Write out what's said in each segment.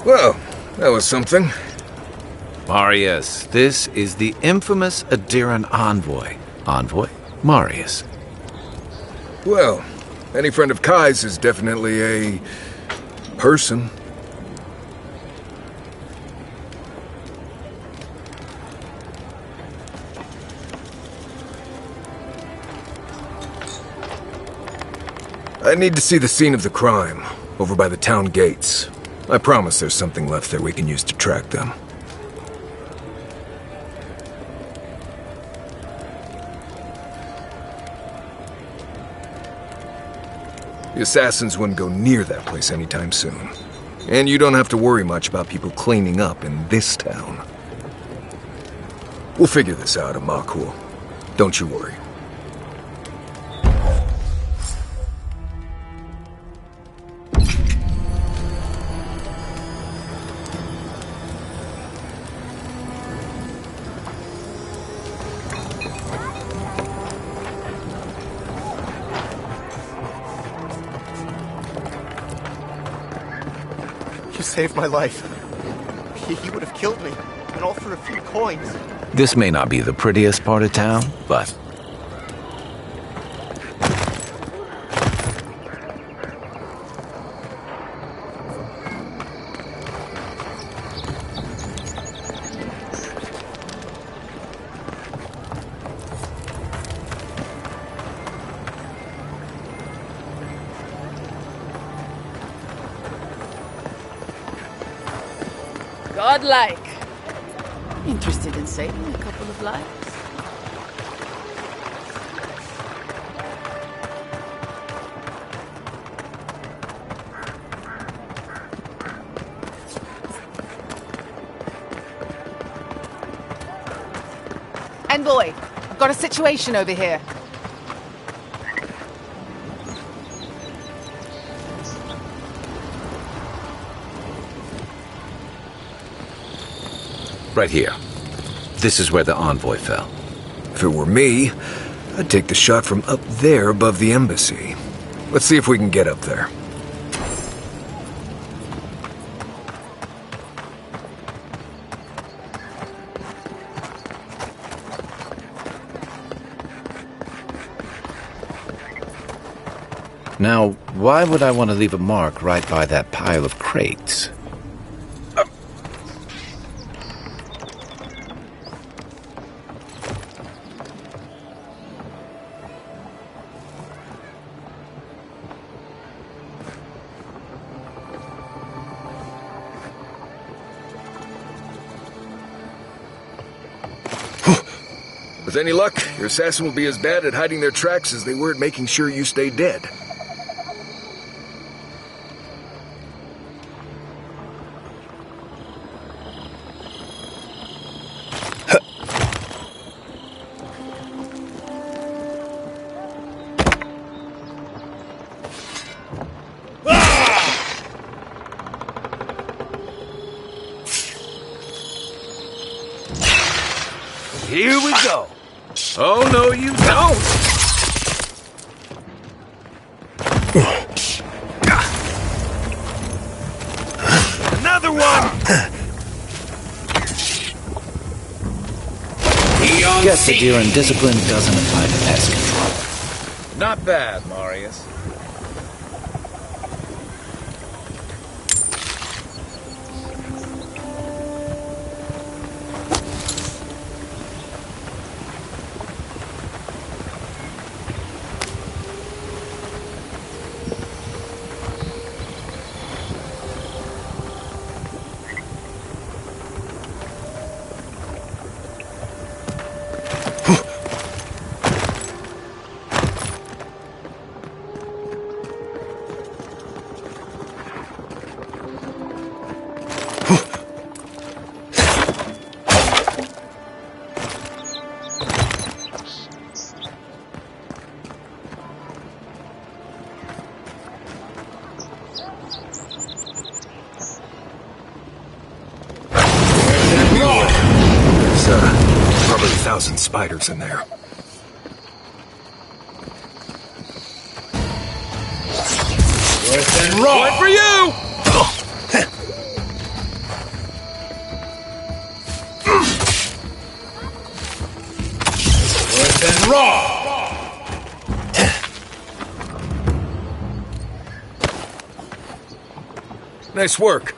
Well, that was something. Marius, this is the infamous Aedyrn Envoy. Envoy? Marius. Well, any friend of Kai's is definitely a person. I need to see the scene of the crime, over by the town gates. I promise there's something left there we can use to track them. The assassins wouldn't go near that place anytime soon. And you don't have to worry much about people cleaning up in this town. We'll figure this out, Amakul. Don't you worry. Saved my life. He would have killed me, and all for a few coins. This may not be the prettiest part of town, but... Godlike. Interested in saving a couple of lives? Envoy, I've got a situation over here. Right here. This is where the envoy fell. If it were me, I'd take the shot from up there above the embassy. Let's see if we can get up there. Now, why would I want to leave a mark right by that pile of crates? With any luck, your assassin will be as bad at hiding their tracks as they were at making sure you stay dead. Here we go. Oh, no, you don't. Another one. Guess Aedyrn discipline doesn't apply to pest control. Not bad, Marius. Probably 1,000 spiders in there. Worse than raw! One for you! Worse than raw! Nice work.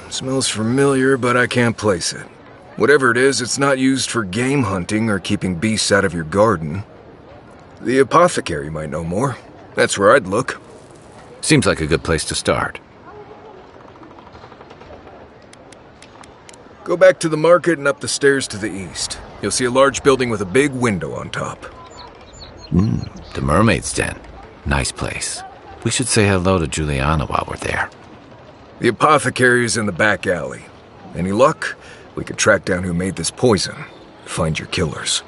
Smells familiar, but I can't place it. Whatever it is, it's not used for game hunting or keeping beasts out of your garden. The apothecary might know more. That's where I'd look. Seems like a good place to start. Go back to the market and up the stairs to the east. You'll see a large building with a big window on top. The Mermaid's Den. Nice place. We should say hello to Juliana while we're there. The apothecary is in the back alley. Any luck? We could track down who made this poison. Find your killers.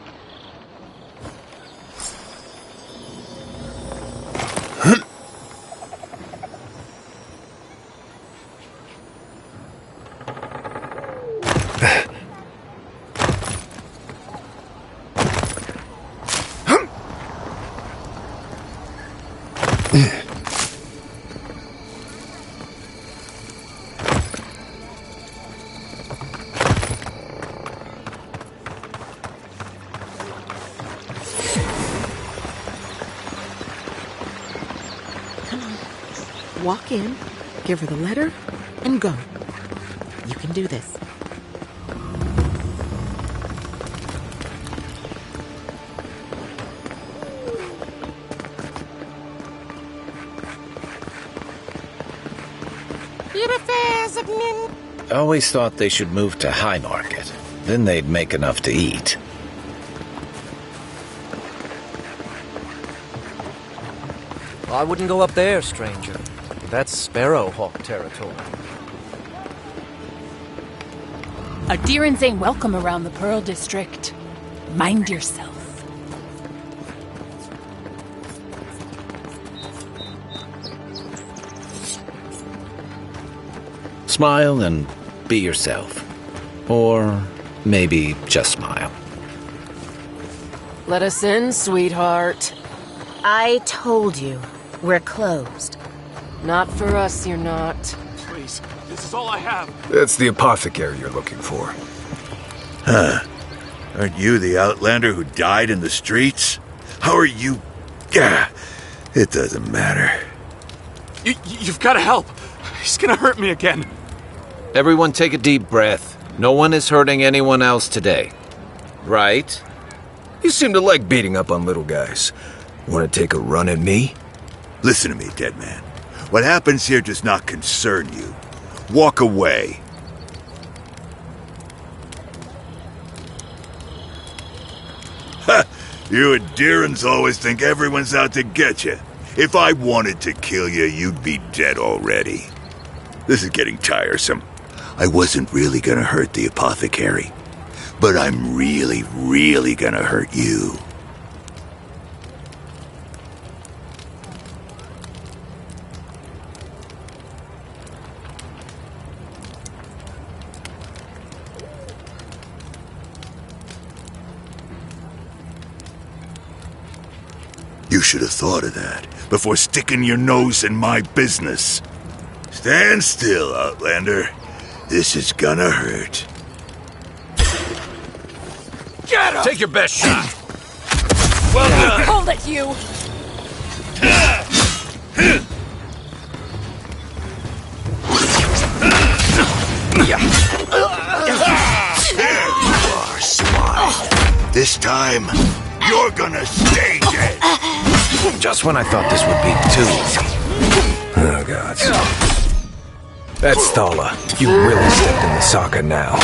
Walk in, give her the letter, and go. You can do this. I always thought they should move to High Market. Then they'd make enough to eat. I wouldn't go up there, stranger. That's Sparrowhawk territory. Aedyrns ain't welcome around the Pearl District. Mind yourself. Smile and be yourself. Or maybe just smile. Let us in, sweetheart. I told you, we're closed. Not for us, you're not. Please, this is all I have. That's the apothecary you're looking for. Huh. Aren't you the outlander who died in the streets? How are you... Gah, it doesn't matter. You've got to help. He's gonna hurt me again. Everyone take a deep breath. No one is hurting anyone else today. Right? You seem to like beating up on little guys. Want to take a run at me? Listen to me, dead man. What happens here does not concern you. Walk away. Ha! You Aedyrns always think everyone's out to get you. If I wanted to kill you, you'd be dead already. This is getting tiresome. I wasn't really gonna hurt the apothecary, but I'm really, really gonna hurt you. You should have thought of that before sticking your nose in my business. Stand still, Outlander. This is gonna hurt. Get him! Take your best shot. Well done! Hold it, you! There you are, smile. This time, you're gonna stay dead. Just when I thought this would be too easy. Oh, God. That's Thalla. You really stepped in the socket now.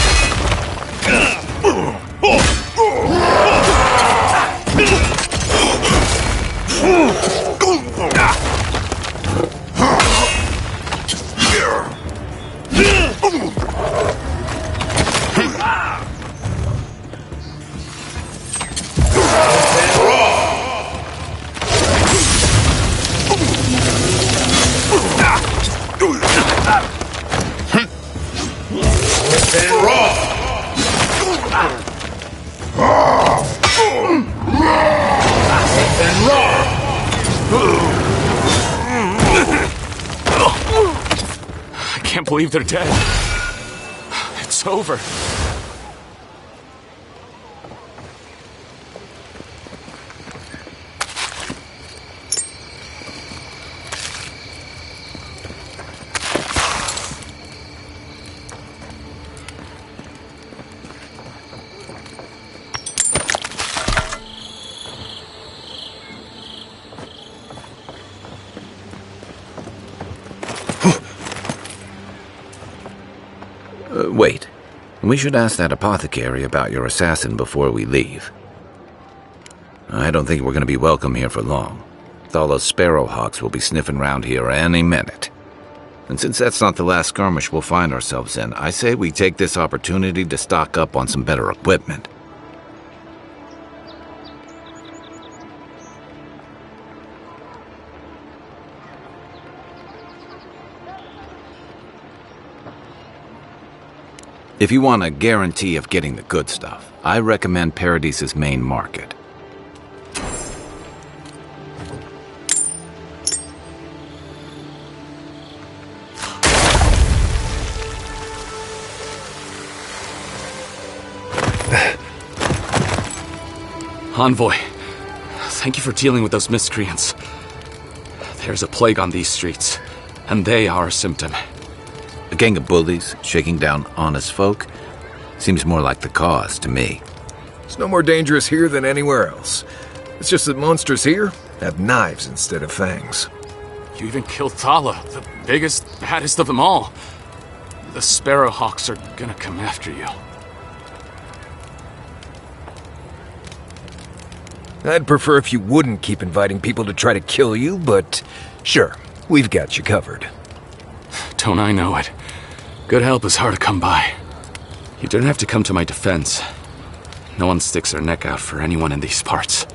I can't believe they're dead. It's over. Wait. We should ask that apothecary about your assassin before we leave. I don't think we're going to be welcome here for long. Thalla's Sparrowhawks will be sniffing around here any minute. And since that's not the last skirmish we'll find ourselves in, I say we take this opportunity to stock up on some better equipment. If you want a guarantee of getting the good stuff, I recommend Paradis' main market. Envoy, thank you for dealing with those miscreants. There's a plague on these streets, and they are a symptom. A gang of bullies shaking down honest folk seems more like the cause to me. It's no more dangerous here than anywhere else. It's just that monsters here have knives instead of fangs. You even killed Thalla, the biggest, baddest of them all. The Sparrowhawks are gonna come after you. I'd prefer if you wouldn't keep inviting people to try to kill you, but sure, we've got you covered. Don't I know it? Good help is hard to come by. You don't have to come to my defense. No one sticks their neck out for anyone in these parts.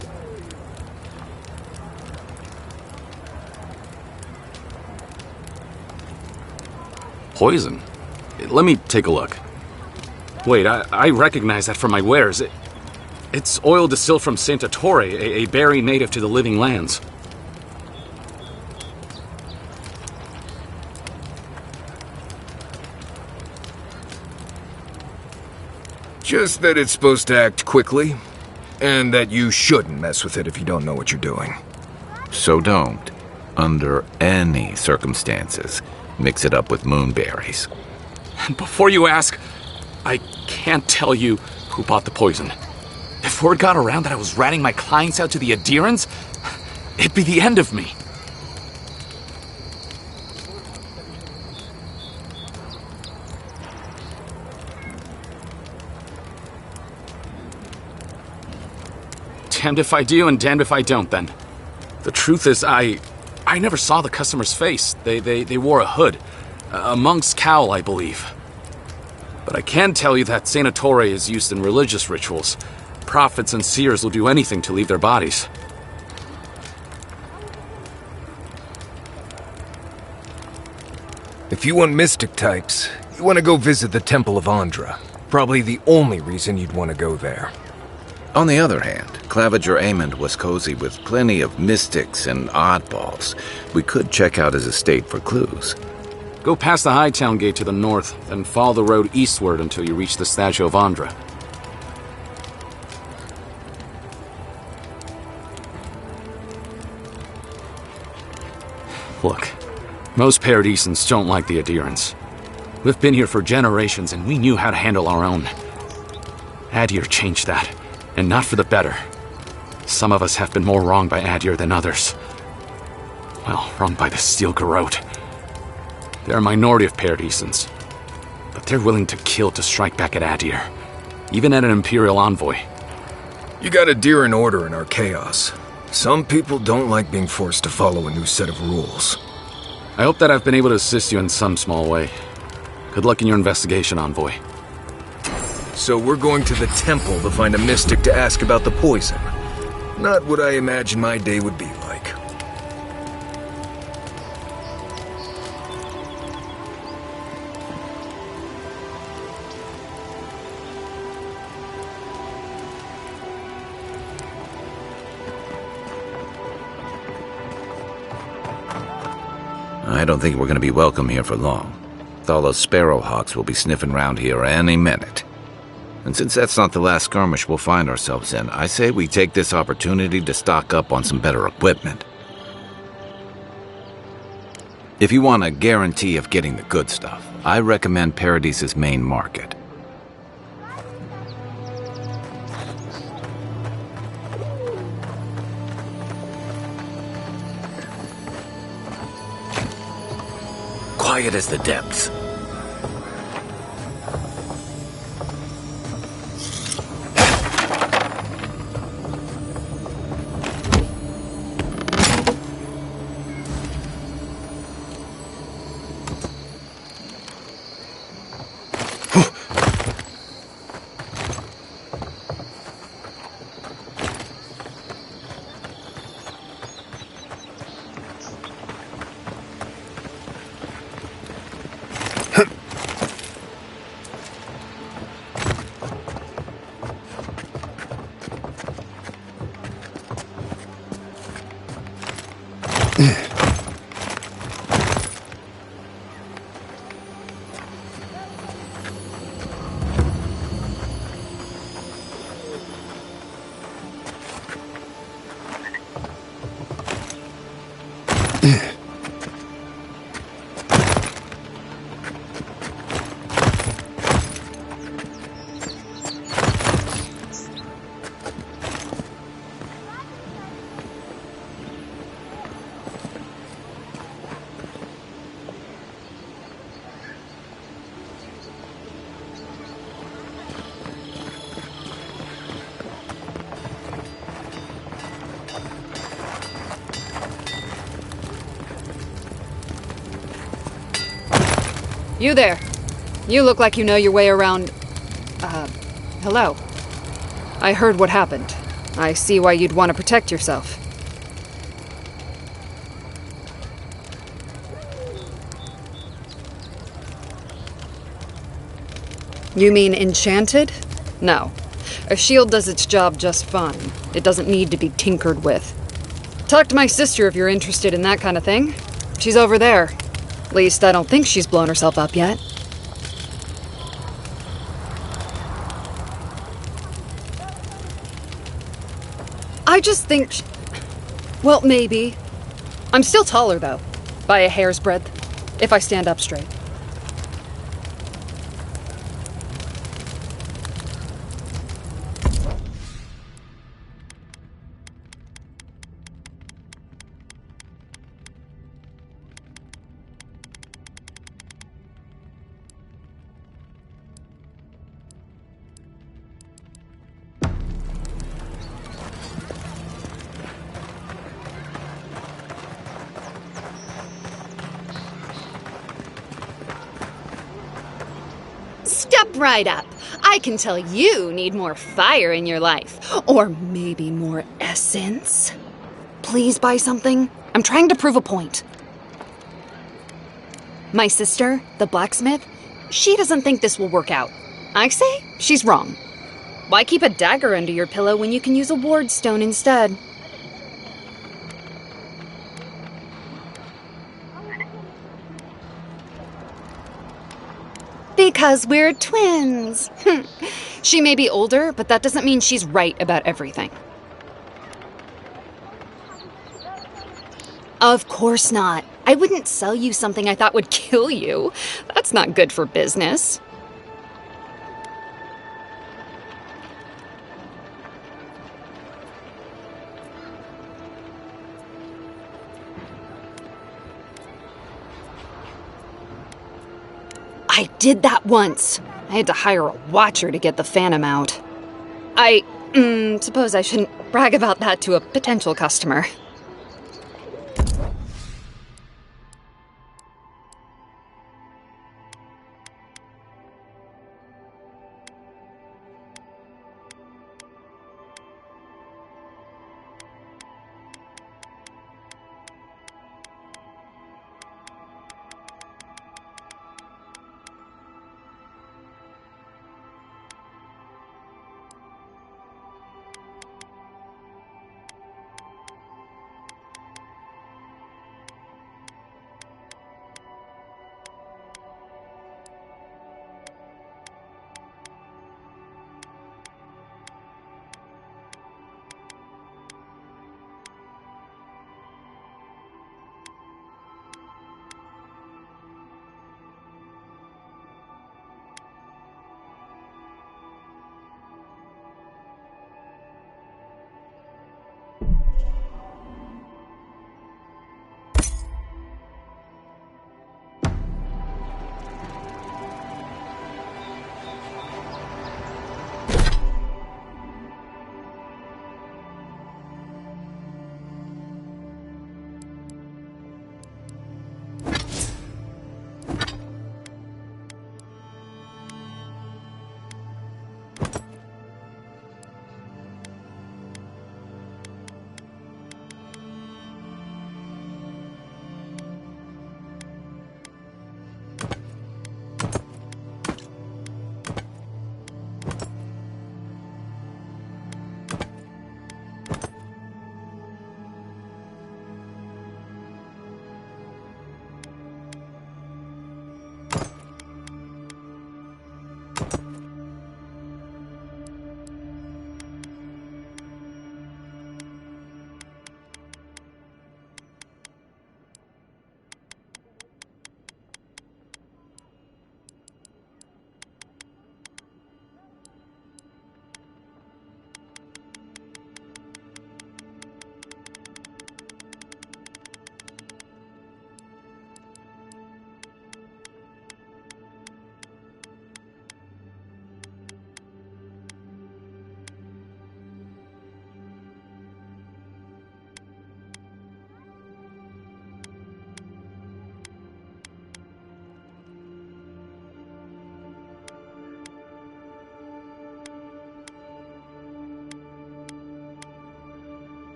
Poison? Let me take a look. Wait, I recognize that from my wares. It's oil distilled from Santa Torre, a berry native to the Living Lands. Just that it's supposed to act quickly, and that you shouldn't mess with it if you don't know what you're doing. So don't, under any circumstances, mix it up with moonberries. And before you ask, I can't tell you who bought the poison. If word got around that I was ratting my clients out to the Aedyrns, it'd be the end of me. Damned if I do and damned if I don't, then. The truth is, I never saw the customer's face. They wore a hood. A monk's cowl, I believe. But I can tell you that Santa Torre is used in religious rituals. Prophets and seers will do anything to leave their bodies. If you want mystic types, you want to go visit the Temple of Ondra. Probably the only reason you'd want to go there. On the other hand, Claviger Amond was cozy with plenty of mystics and oddballs. We could check out his estate for clues. Go past the Hightown Gate to the north, then follow the road eastward until you reach the Statue of Ondra. Look, most Paradisans don't like the Aedyrns. We've been here for generations and we knew how to handle our own. Aedyr changed that, and not for the better. Some of us have been more wronged by Aedyr than others. Well, wronged by the Steel Garrote. They're a minority of Paradisans, but they're willing to kill to strike back at Aedyr, even at an Imperial envoy. You got Aedyrn order in our chaos. Some people don't like being forced to follow a new set of rules. I hope that I've been able to assist you in some small way. Good luck in your investigation, Envoy. So we're going to the temple to find a mystic to ask about the poison. Not what I imagined my day would be like. I don't think we're going to be welcome here for long. Thalla's Sparrowhawks will be sniffing around here any minute. And since that's not the last skirmish we'll find ourselves in, I say we take this opportunity to stock up on some better equipment. If you want a guarantee of getting the good stuff, I recommend Paradis' main market. Quiet as the depths. You there. You look like you know your way around... hello. I heard what happened. I see why you'd want to protect yourself. You mean enchanted? No. A shield does its job just fine. It doesn't need to be tinkered with. Talk to my sister if you're interested in that kind of thing. She's over there. At least I don't think she's blown herself up yet. I just think... Well, maybe. I'm still taller, though. By a hair's breadth. If I stand up straight. Step right up. I can tell you need more fire in your life. Or maybe more essence. Please buy something. I'm trying to prove a point. My sister, the blacksmith, she doesn't think this will work out. I say she's wrong. Why keep a dagger under your pillow when you can use a ward stone instead? Because we're twins. She may be older, but that doesn't mean she's right about everything. Of course not. I wouldn't sell you something I thought would kill you. That's not good for business. I did that once. I had to hire a watcher to get the phantom out. I suppose I shouldn't brag about that to a potential customer.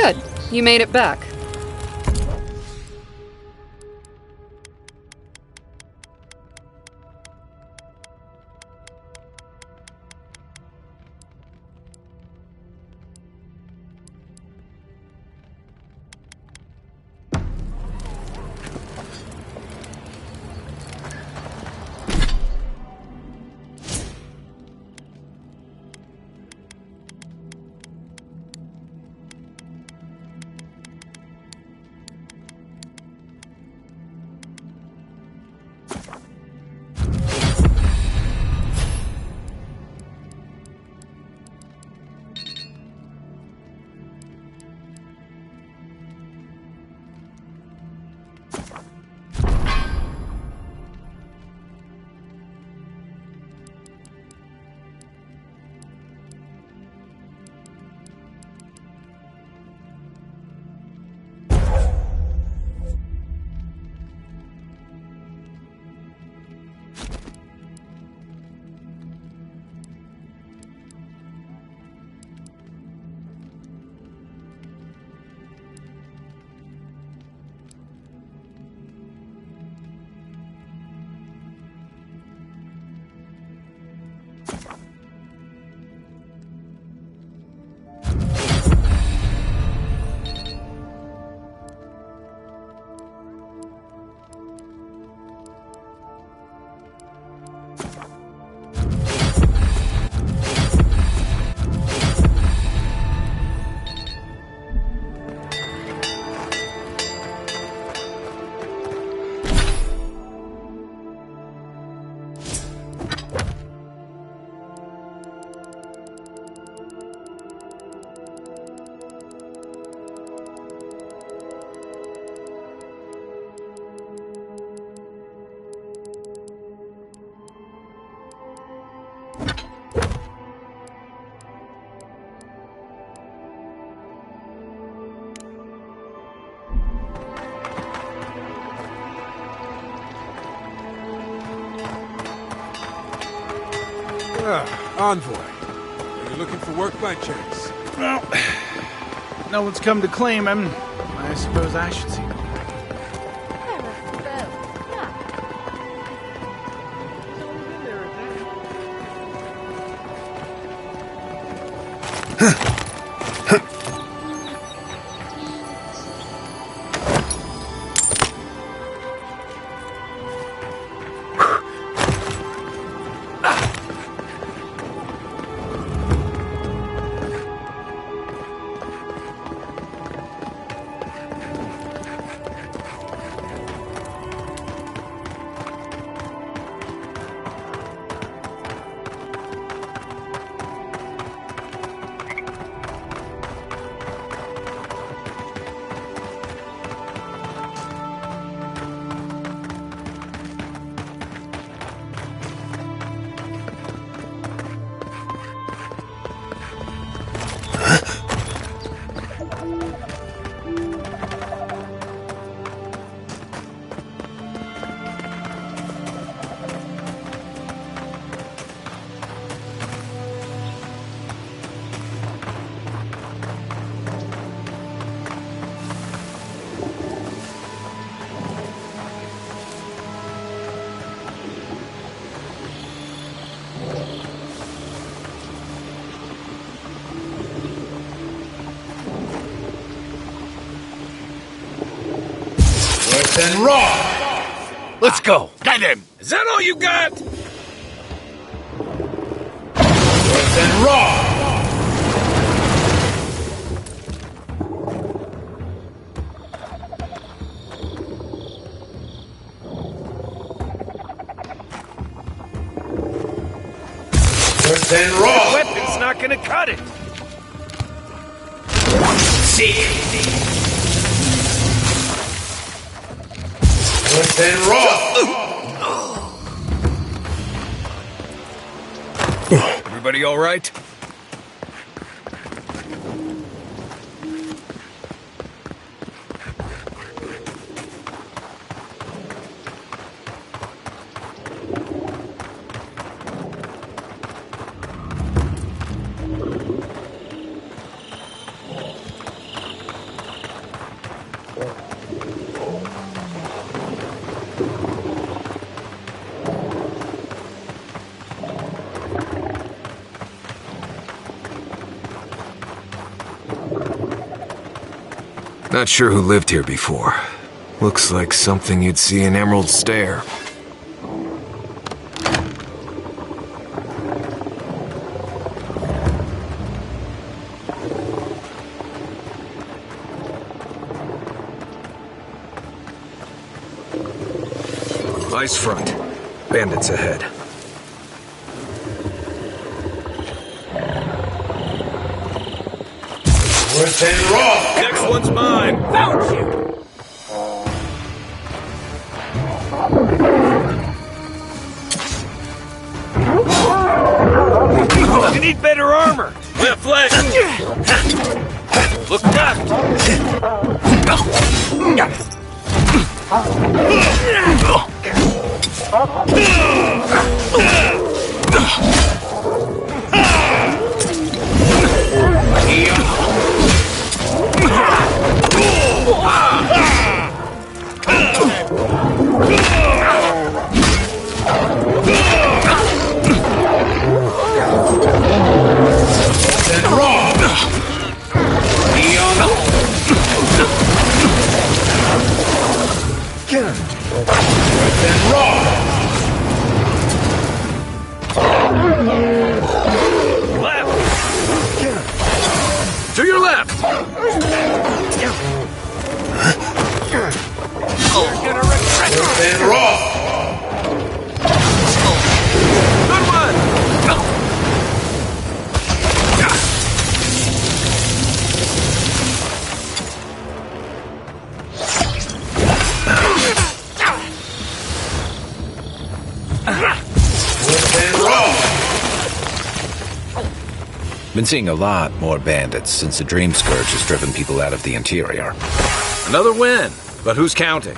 Good. You made it back. Envoy. Are you looking for work by chance? Well, no one's come to claim him. I suppose I should see them. And raw! Let's go! Get him! Is that all you got? And raw! And raw! Weapon's not gonna cut it! Seek! And raw! Everybody all right? Not sure who lived here before. Looks like something you'd see in Emerald Stair. Ice front. Bandits ahead. Worse than raw. Next one's mine. Found you. You need better armor. Left leg. Look left. To your left! You're gonna regret it! Raw! Good one! Been seeing a lot more bandits since the Dream Scourge has driven people out of the interior. Another win, but who's counting?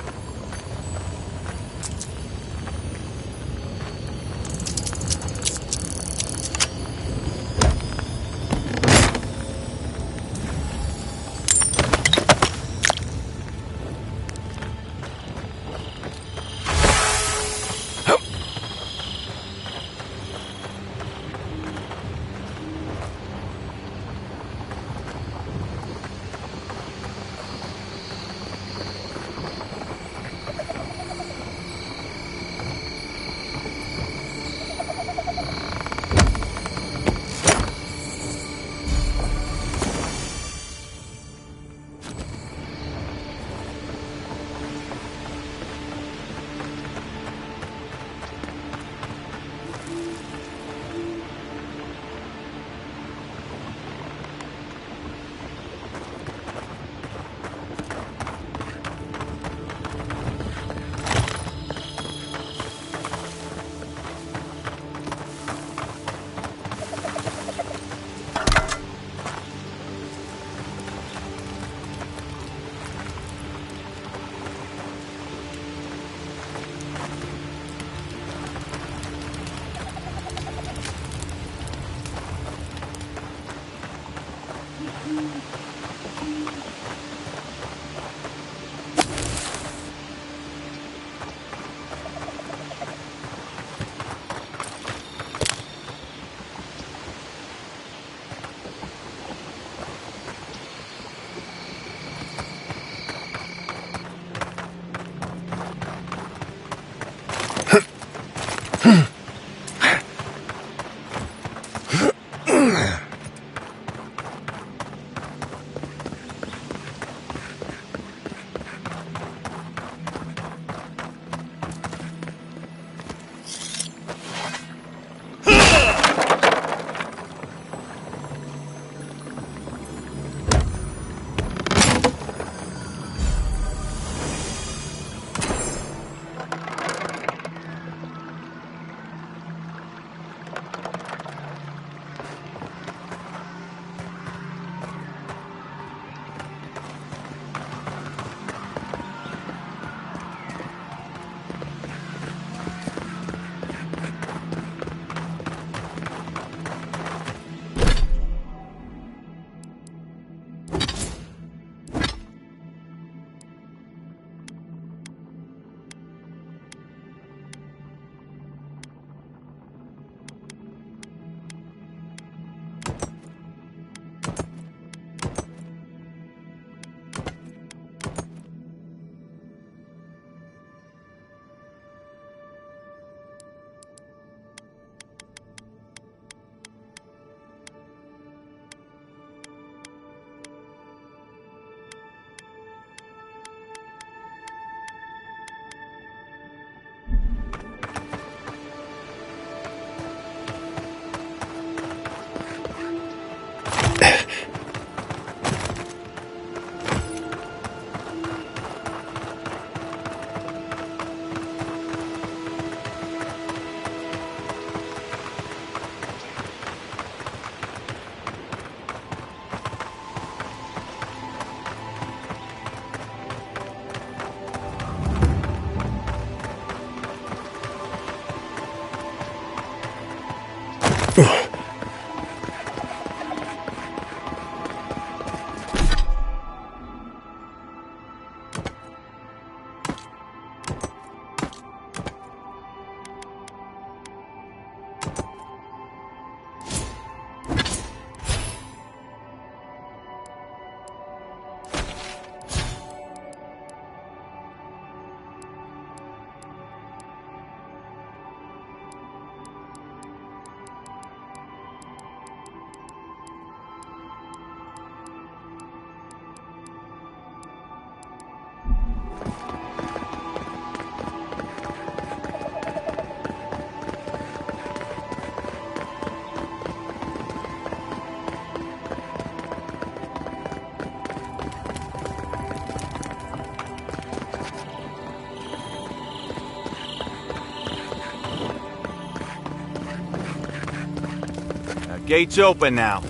Gate's open now.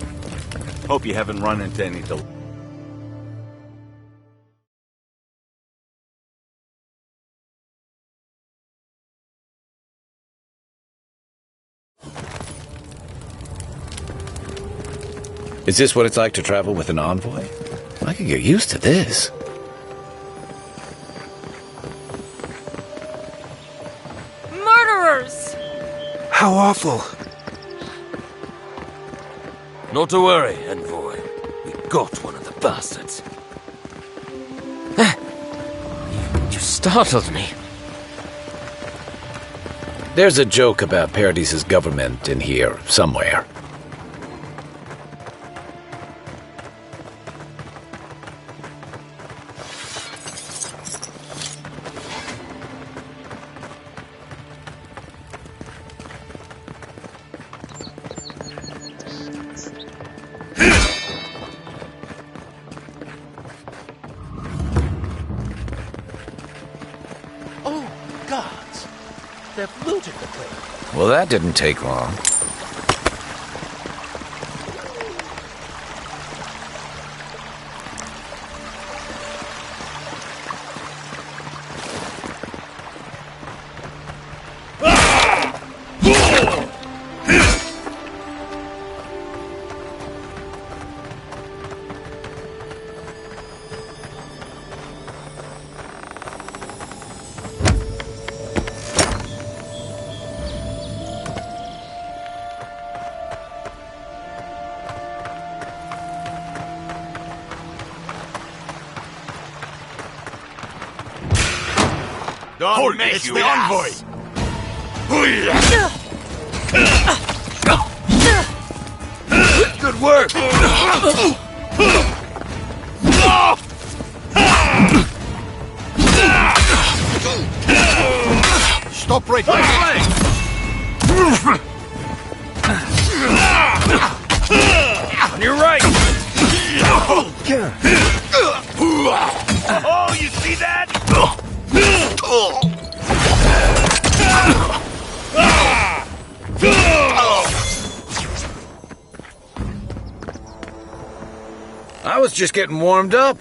Hope you haven't run into any delays. Is this what it's like to travel with an envoy? I could get used to this. Murderers! How awful. Not to worry, Envoy. We got one of the bastards. You startled me. There's a joke about Paradis' government in here somewhere. They've looted the place. Well, that didn't take long. Hold it, it's the envoy! Good work! Stop right there! On your right! Oh, you see that? I was just getting warmed up.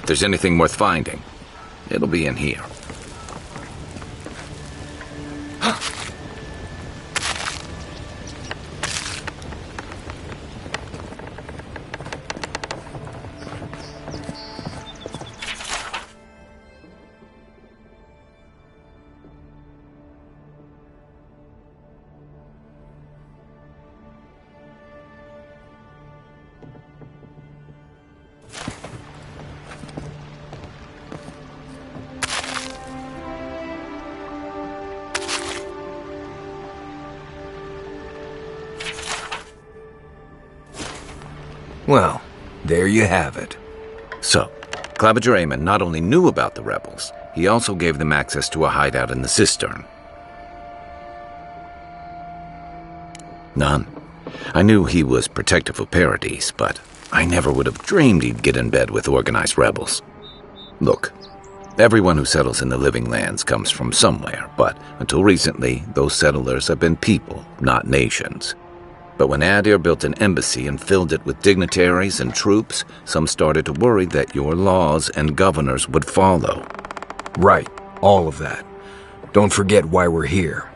If there's anything worth finding, it'll be in here. Well, there you have it. So, Claviger Amon not only knew about the rebels, he also gave them access to a hideout in the Cistern. None. I knew he was protective of Paradis, but I never would have dreamed he'd get in bed with organized rebels. Look, everyone who settles in the Living Lands comes from somewhere, but until recently, those settlers have been people, not nations. But when Aedyrn built an embassy and filled it with dignitaries and troops, some started to worry that your laws and governors would follow. Right, all of that. Don't forget why we're here.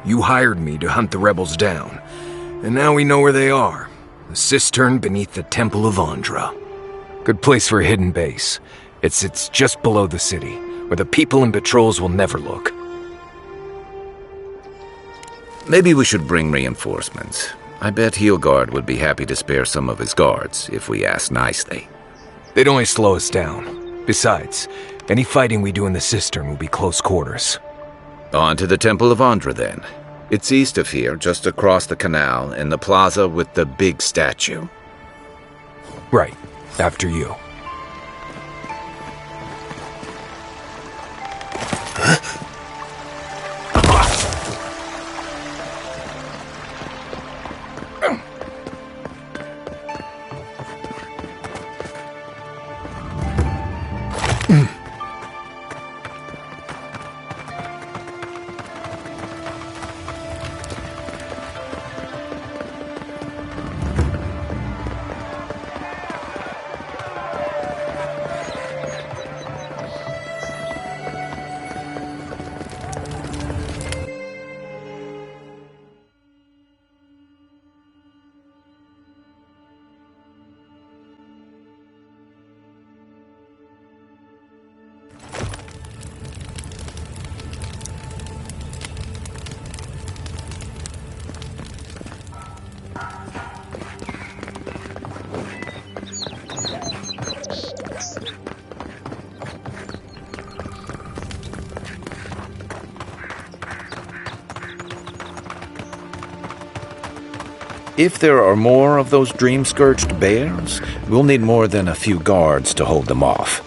You hired me to hunt the rebels down, and now we know where they are. The cistern beneath the Temple of Ondra. Good place for a hidden base. It's just below the city, where the people and patrols will never look. Maybe we should bring reinforcements. I bet Heelguard would be happy to spare some of his guards, if we ask nicely. They'd only slow us down. Besides, any fighting we do in the Cistern will be close quarters. On to the Temple of Ondra, then. It's east of here, just across the canal, in the plaza with the big statue. Right. After you. If there are more of those dream-scourged bears, we'll need more than a few guards to hold them off.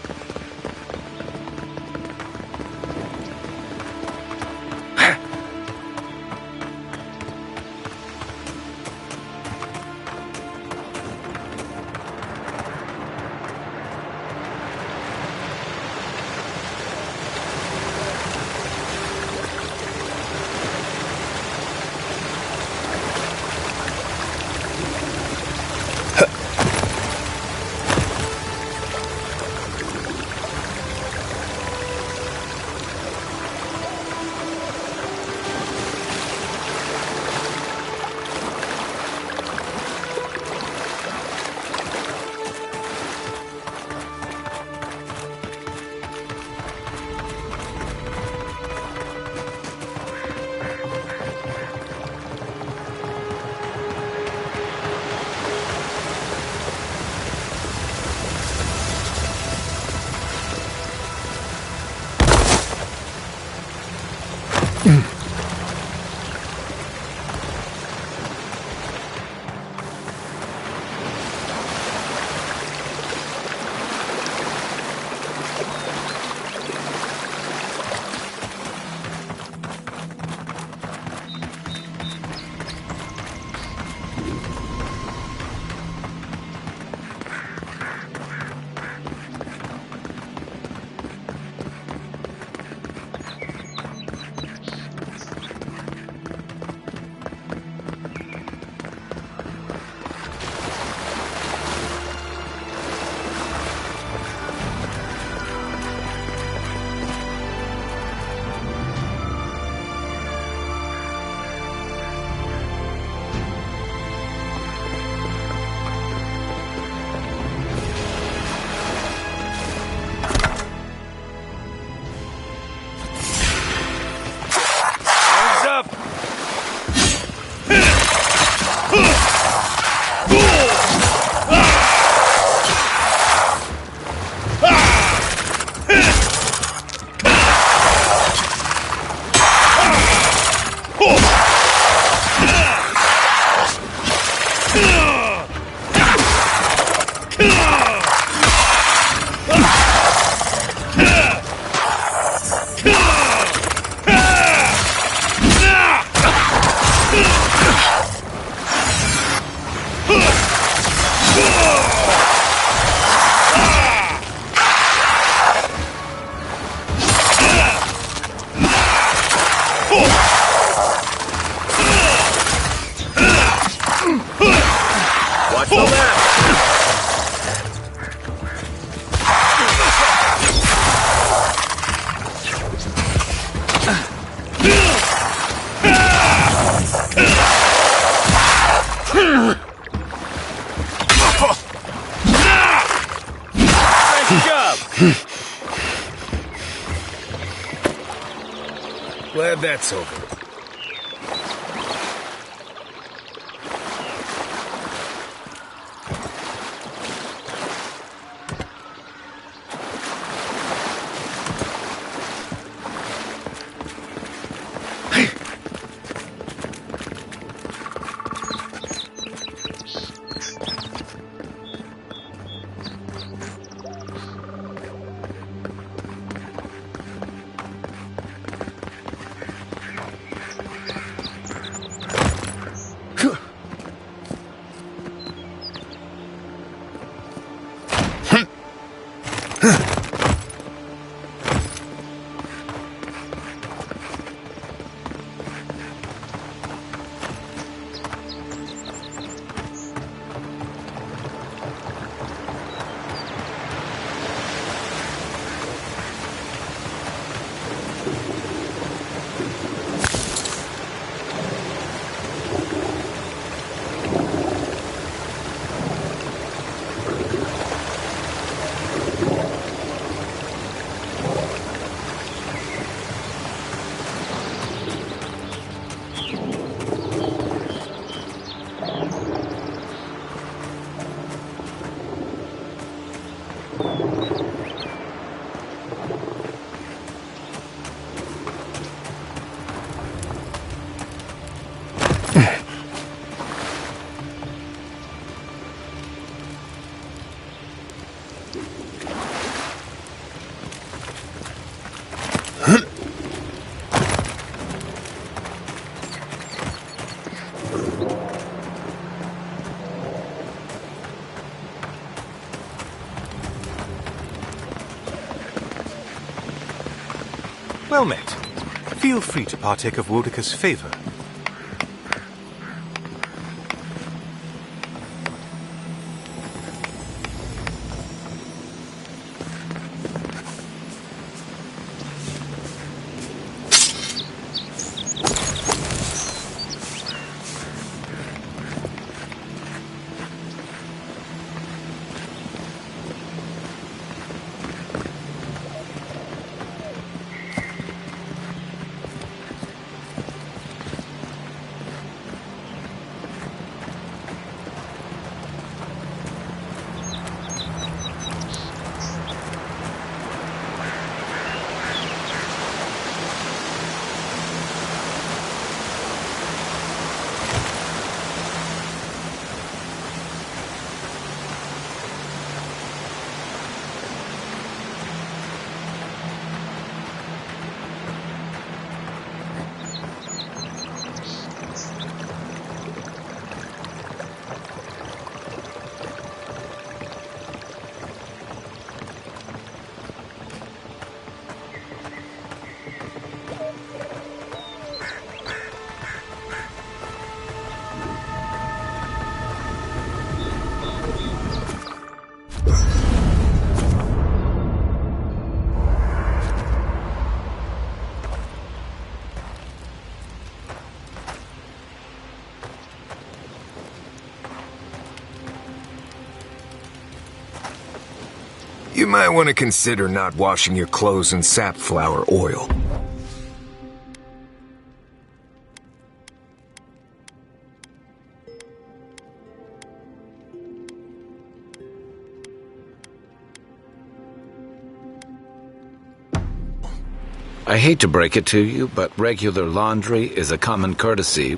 Glad that's over. Well met. Feel free to partake of Woedica's favor. You might want to consider not washing your clothes in safflower oil. I hate to break it to you, but regular laundry is a common courtesy.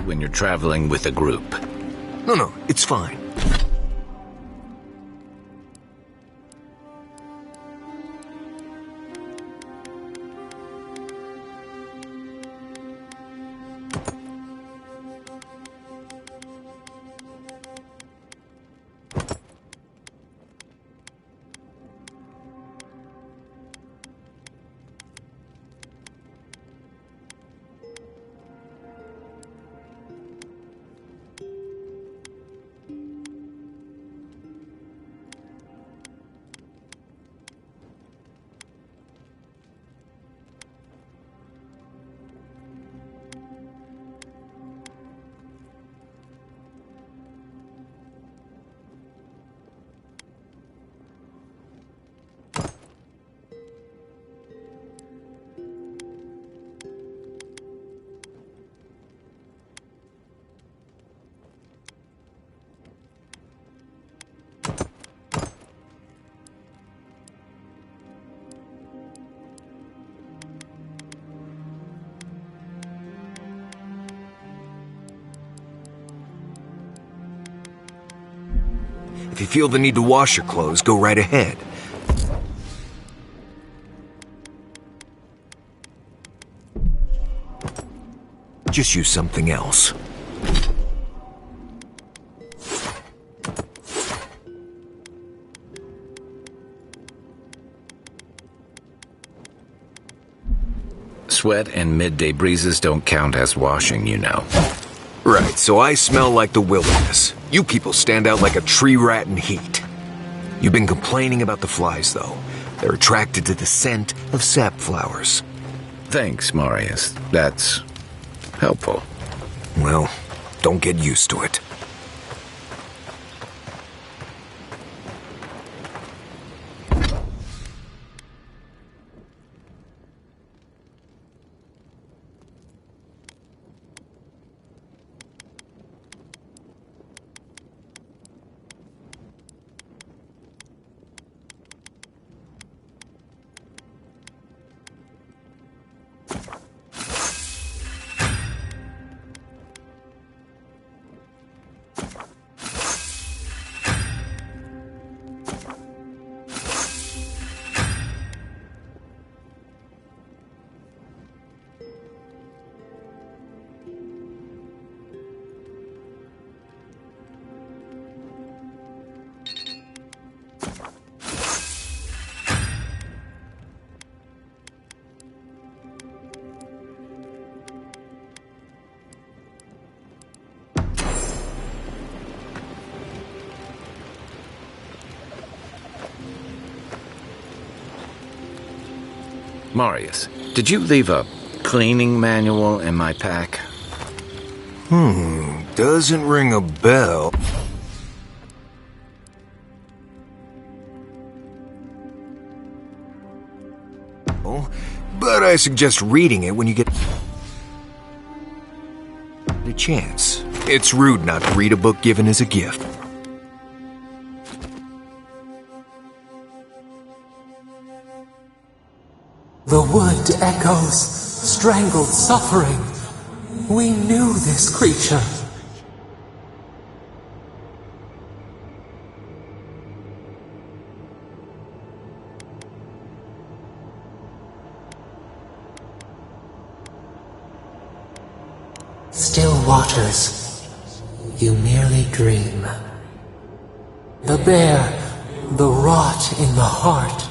when you're traveling with a group. No, it's fine. If you feel the need to wash your clothes, go right ahead. Just use something else. Sweat and midday breezes don't count as washing, you know. Right, so I smell like the wilderness. You people stand out like a tree rat in heat. You've been complaining about the flies, though. They're attracted to the scent of sap flowers. Thanks, Marius. That's helpful. Well, don't get used to it. Marius, did you leave a cleaning manual in my pack? Doesn't ring a bell. But I suggest reading it when you get a chance. It's rude not to read a book given as a gift. The wood echoes, strangled suffering. We knew this creature. Still waters, you merely dream. The bear, the rot in the heart.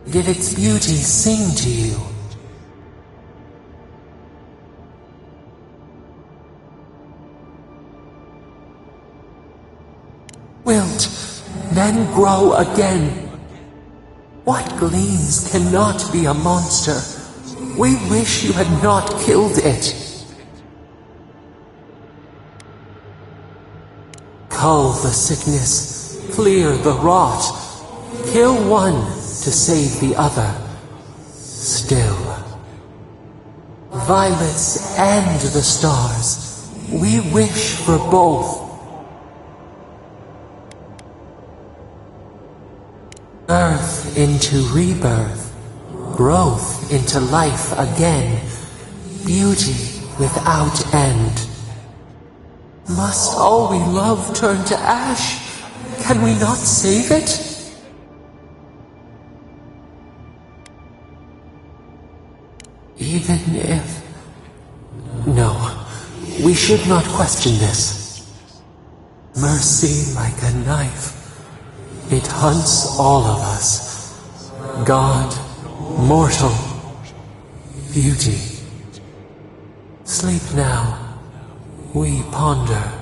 Did its beauty sing to you? Wilt then grow again. What gleams cannot be a monster? We wish you had not killed it. Cull the sickness, clear the rot, kill one to save the other. Still, violets and the stars, we wish for both. Earth into rebirth, growth into life again, beauty without end. Must all we love turn to ash? Can we not save it? Even if... No, we should not question this. Mercy like a knife. It hunts all of us. God, mortal, beauty. Sleep now. We ponder.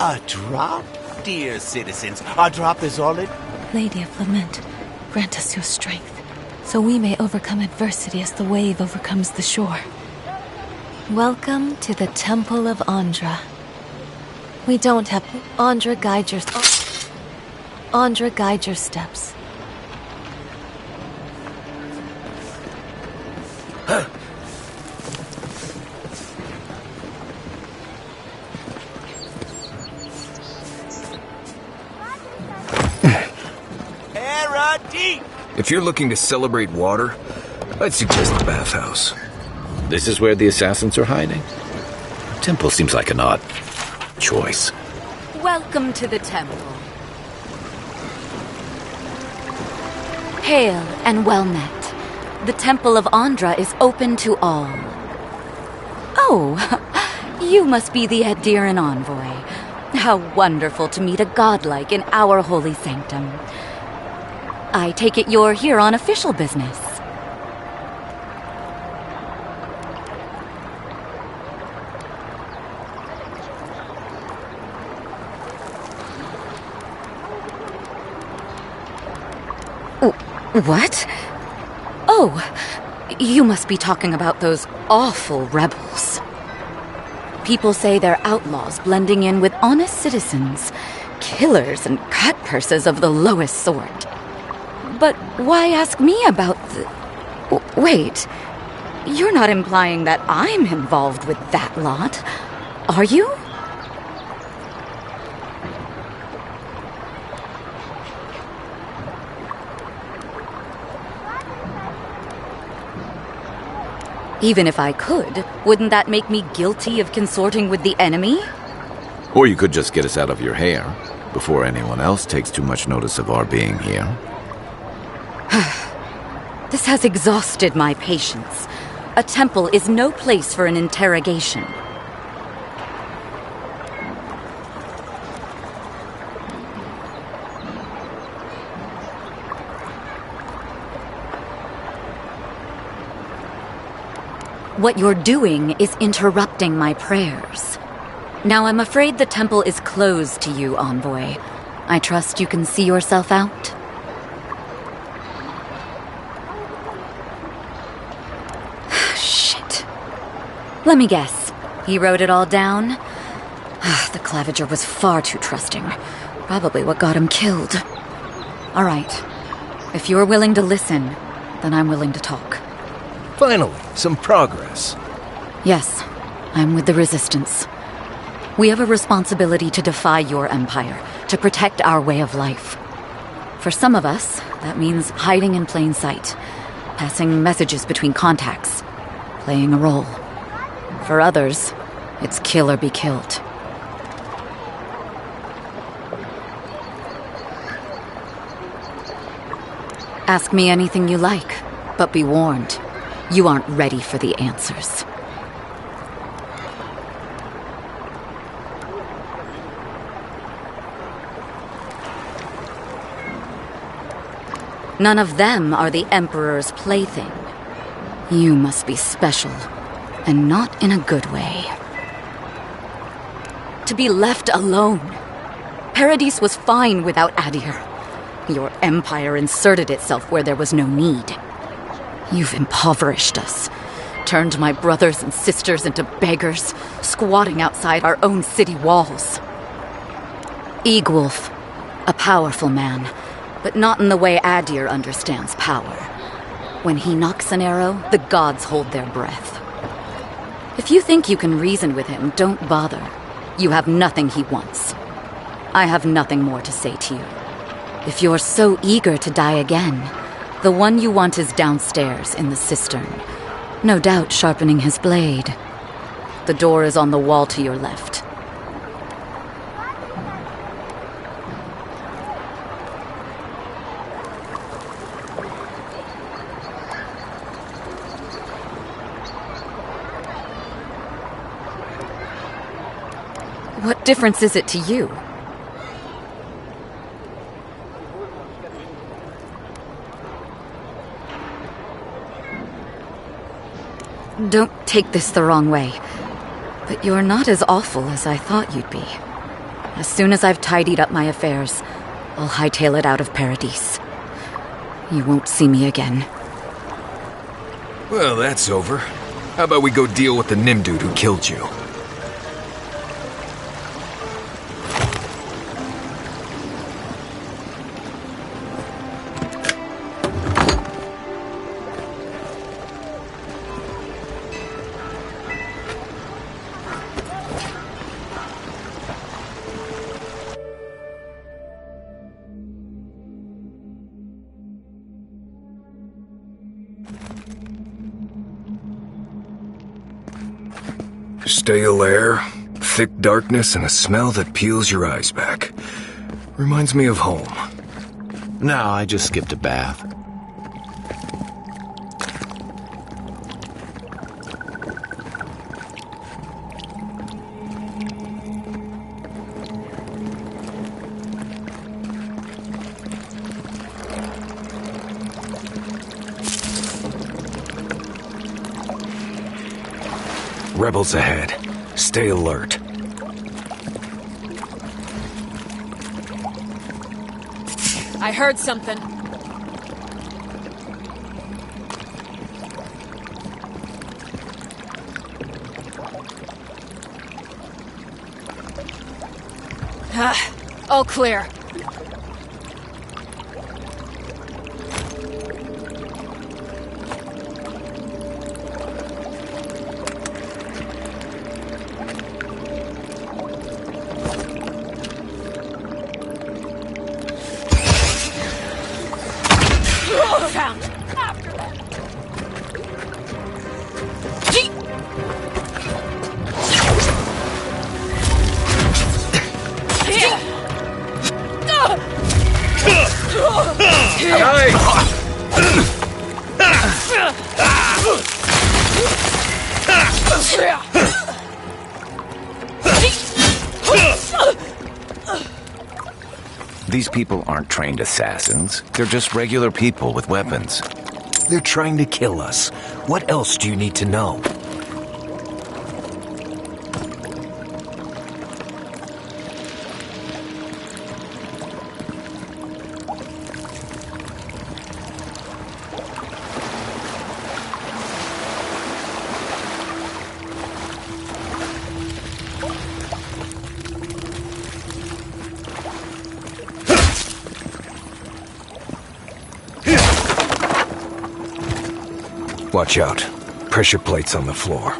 A drop? Dear citizens, a drop is all it... Lady of Lament, grant us your strength, so we may overcome adversity as the wave overcomes the shore. Welcome to the Temple of Ondra. We don't have... Ondra, guide your steps. If you're looking to celebrate water, I'd suggest the bathhouse. This is where the assassins are hiding? The temple seems like an odd choice. Welcome to the temple. Hail and well met. The Temple of Ondra is open to all. Oh, you must be the Aedyrn Envoy. How wonderful to meet a godlike in our holy sanctum. I take it you're here on official business. What? Oh, you must be talking about those awful rebels. People say they're outlaws blending in with honest citizens, killers and cutpurses of the lowest sort. But why ask me about the... Wait, you're not implying that I'm involved with that lot, are you? Even if I could, wouldn't that make me guilty of consorting with the enemy? Or you could just get us out of your hair before anyone else takes too much notice of our being here. This has exhausted my patience. A temple is no place for an interrogation. What you're doing is interrupting my prayers. Now I'm afraid the temple is closed to you, Envoy. I trust you can see yourself out? Shit. Let me guess. He wrote it all down? The Claviger was far too trusting. Probably what got him killed. All right. If you're willing to listen, then I'm willing to talk. Finally, some progress. Yes, I'm with the Resistance. We have a responsibility to defy your empire, to protect our way of life. For some of us, that means hiding in plain sight, passing messages between contacts, playing a role. For others, it's kill or be killed. Ask me anything you like, but be warned. You aren't ready for the answers. None of them are the Emperor's plaything. You must be special, and not in a good way. To be left alone. Paradis was fine without Aedyrn. Your empire inserted itself where there was no need. You've impoverished us, turned my brothers and sisters into beggars, squatting outside our own city walls. Ygwulf, a powerful man, but not in the way Aedyrn understands power. When he knocks an arrow, the gods hold their breath. If you think you can reason with him, don't bother. You have nothing he wants. I have nothing more to say to you. If you're so eager to die again, the one you want is downstairs in the cistern, no doubt sharpening his blade. The door is on the wall to your left. What difference is it to you? Don't take this the wrong way, but you're not as awful as I thought you'd be. As soon as I've tidied up my affairs, I'll hightail it out of Paradis. You won't see me again. Well, that's over. How about we go deal with the Nim dude who killed you? Stale air, thick darkness, and a smell that peels your eyes back. Reminds me of home. No, I just skipped a bath. Rebels ahead. Stay alert. I heard something. All clear. These people aren't trained assassins. They're just regular people with weapons. They're trying to kill us. What else do you need to know? Watch out. Pressure plates on the floor.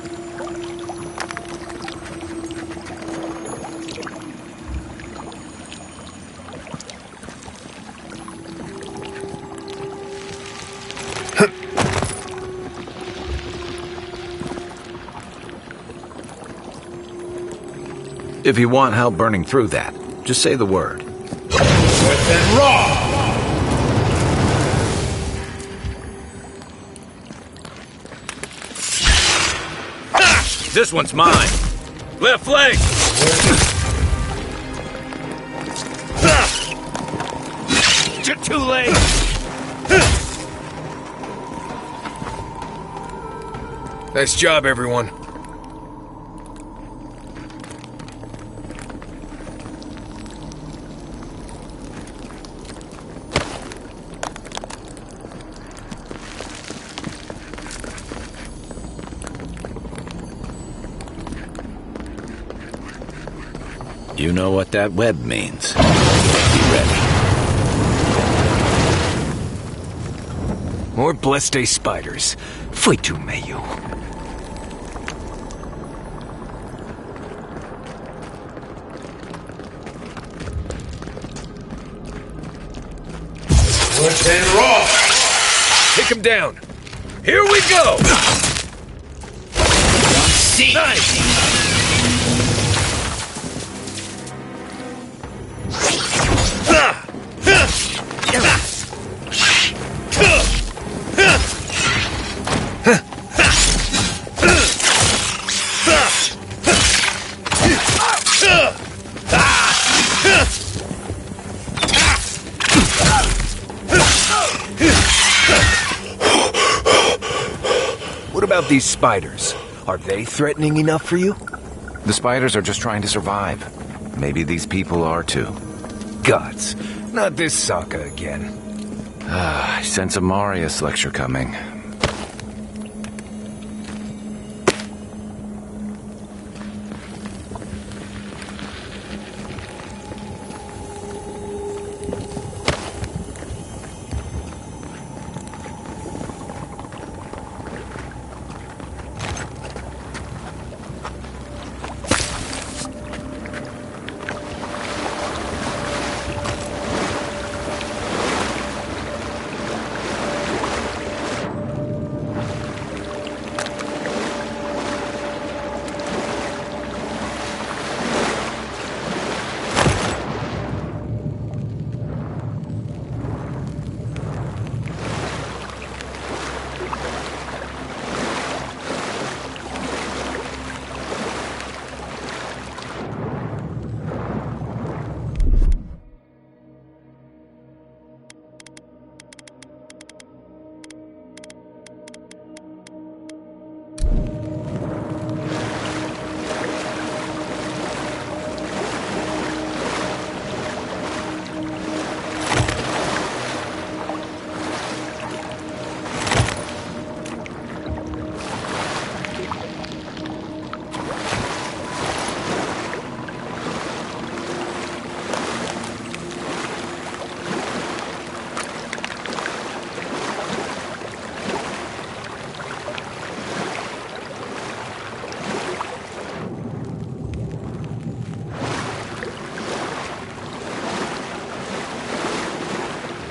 If you want help burning through that, just say the word. Wet and raw! This one's mine. Left flank! You're too late! Nice job, everyone. You know what that web means. Be ready. More Bleste spiders. Foi tu meio. Wet and raw! Take him down. Here we go! Nice! What about these spiders? Are they threatening enough for you? The spiders are just trying to survive. Maybe these people are too. Gods, not this saga again. I sense a Marius lecture coming.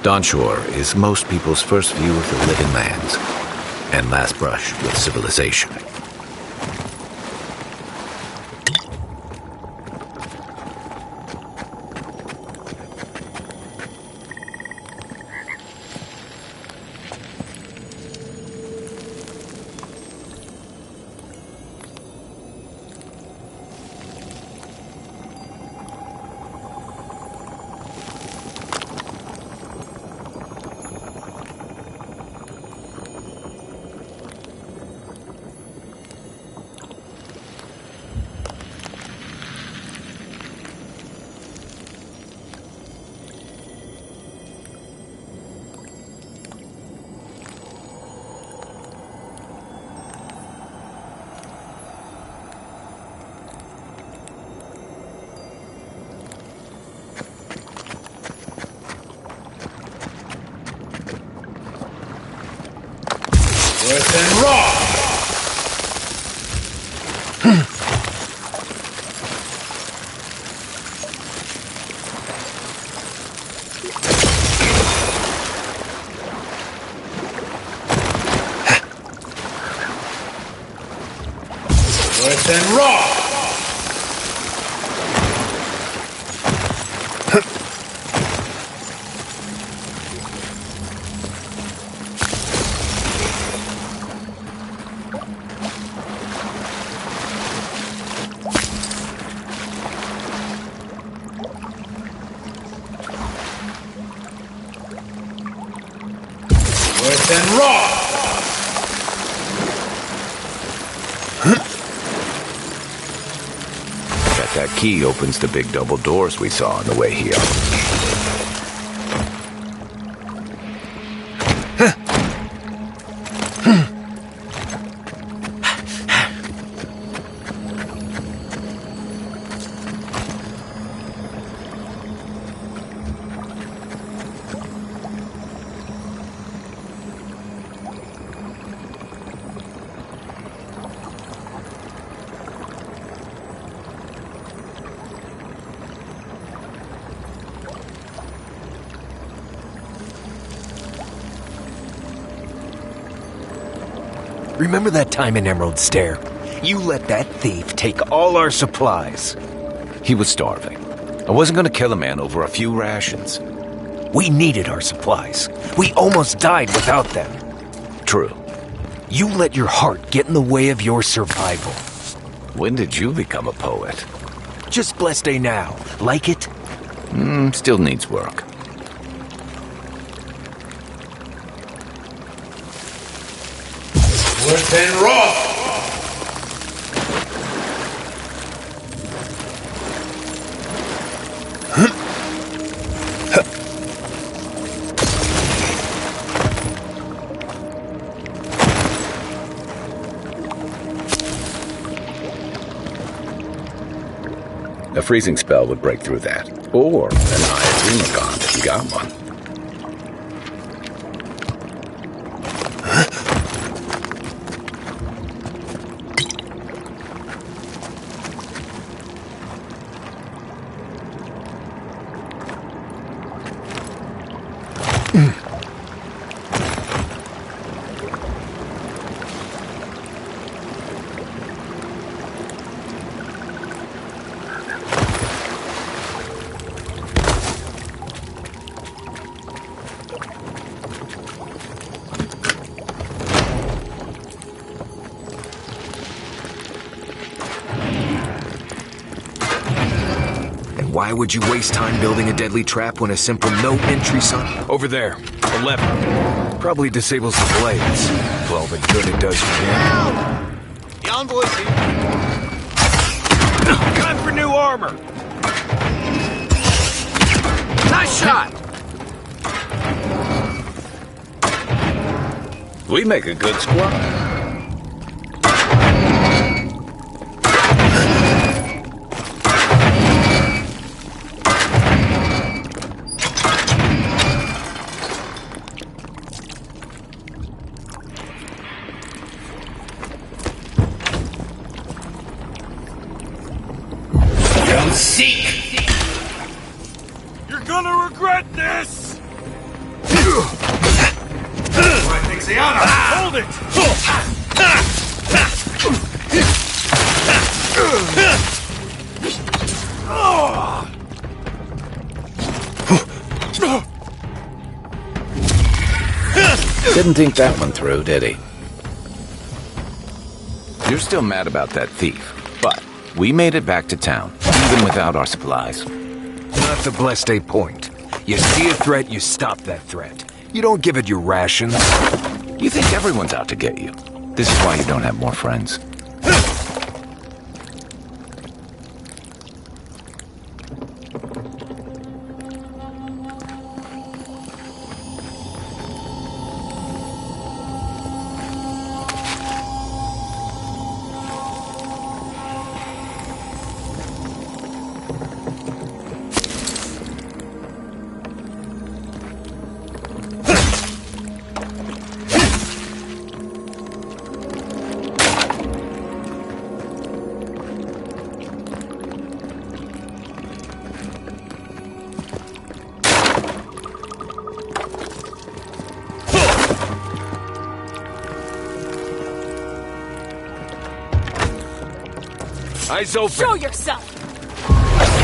Dawnshore is most people's first view of the living lands, and last brush with civilization. Worse than raw! Worse than raw! Worse than raw! Bet that key opens the big double doors we saw on the way here. Remember that time in Emerald Stair? You let that thief take all our supplies. He was starving. I wasn't going to kill a man over a few rations. We needed our supplies. We almost died without them. True. You let your heart get in the way of your survival. When did you become a poet? Just blessed day now. Like it? Still needs work. Worse than raw! A freezing spell would break through that. Or an Aedyrn god if you got one. Why would you waste time building a deadly trap when a simple no entry sign? Over there, 11. Probably disables the blades. For all the good it does for him. The envoy's here. Time for new armor! Nice shot! We make a good squad. Seek! You're gonna regret this! I think Ziana! Hold it! Didn't think that one through, did he? You're still mad about that thief, but we made it back to town, even without our supplies. Not the Blessed point. You see a threat, you stop that threat. You don't give it your rations. You think everyone's out to get you. This is why you don't have more friends. Eyes open. Show yourself!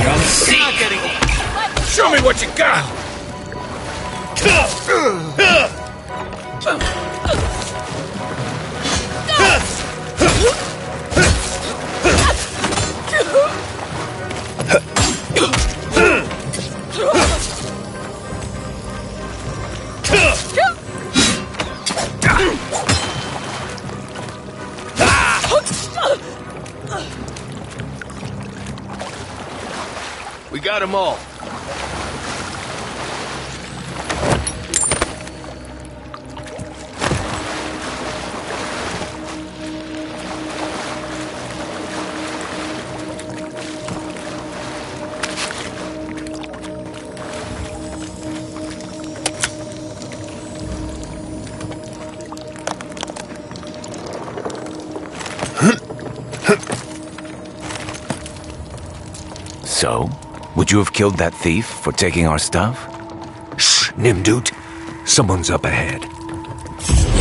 Come see! Not getting Show me what you got! We got them all. So, would you have killed that thief for taking our stuff? Shh, Nimdut. Someone's up ahead.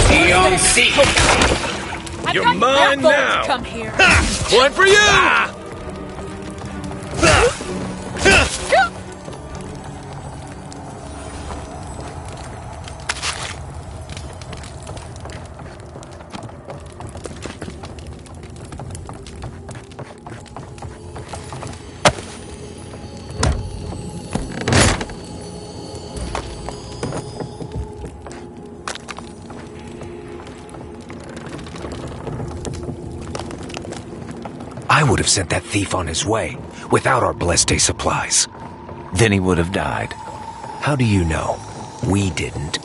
Beyond seek! You're mine now! Come here. One for you! I would have sent that thief on his way, without our Blessed supplies. Then he would have died. How do you know? We didn't.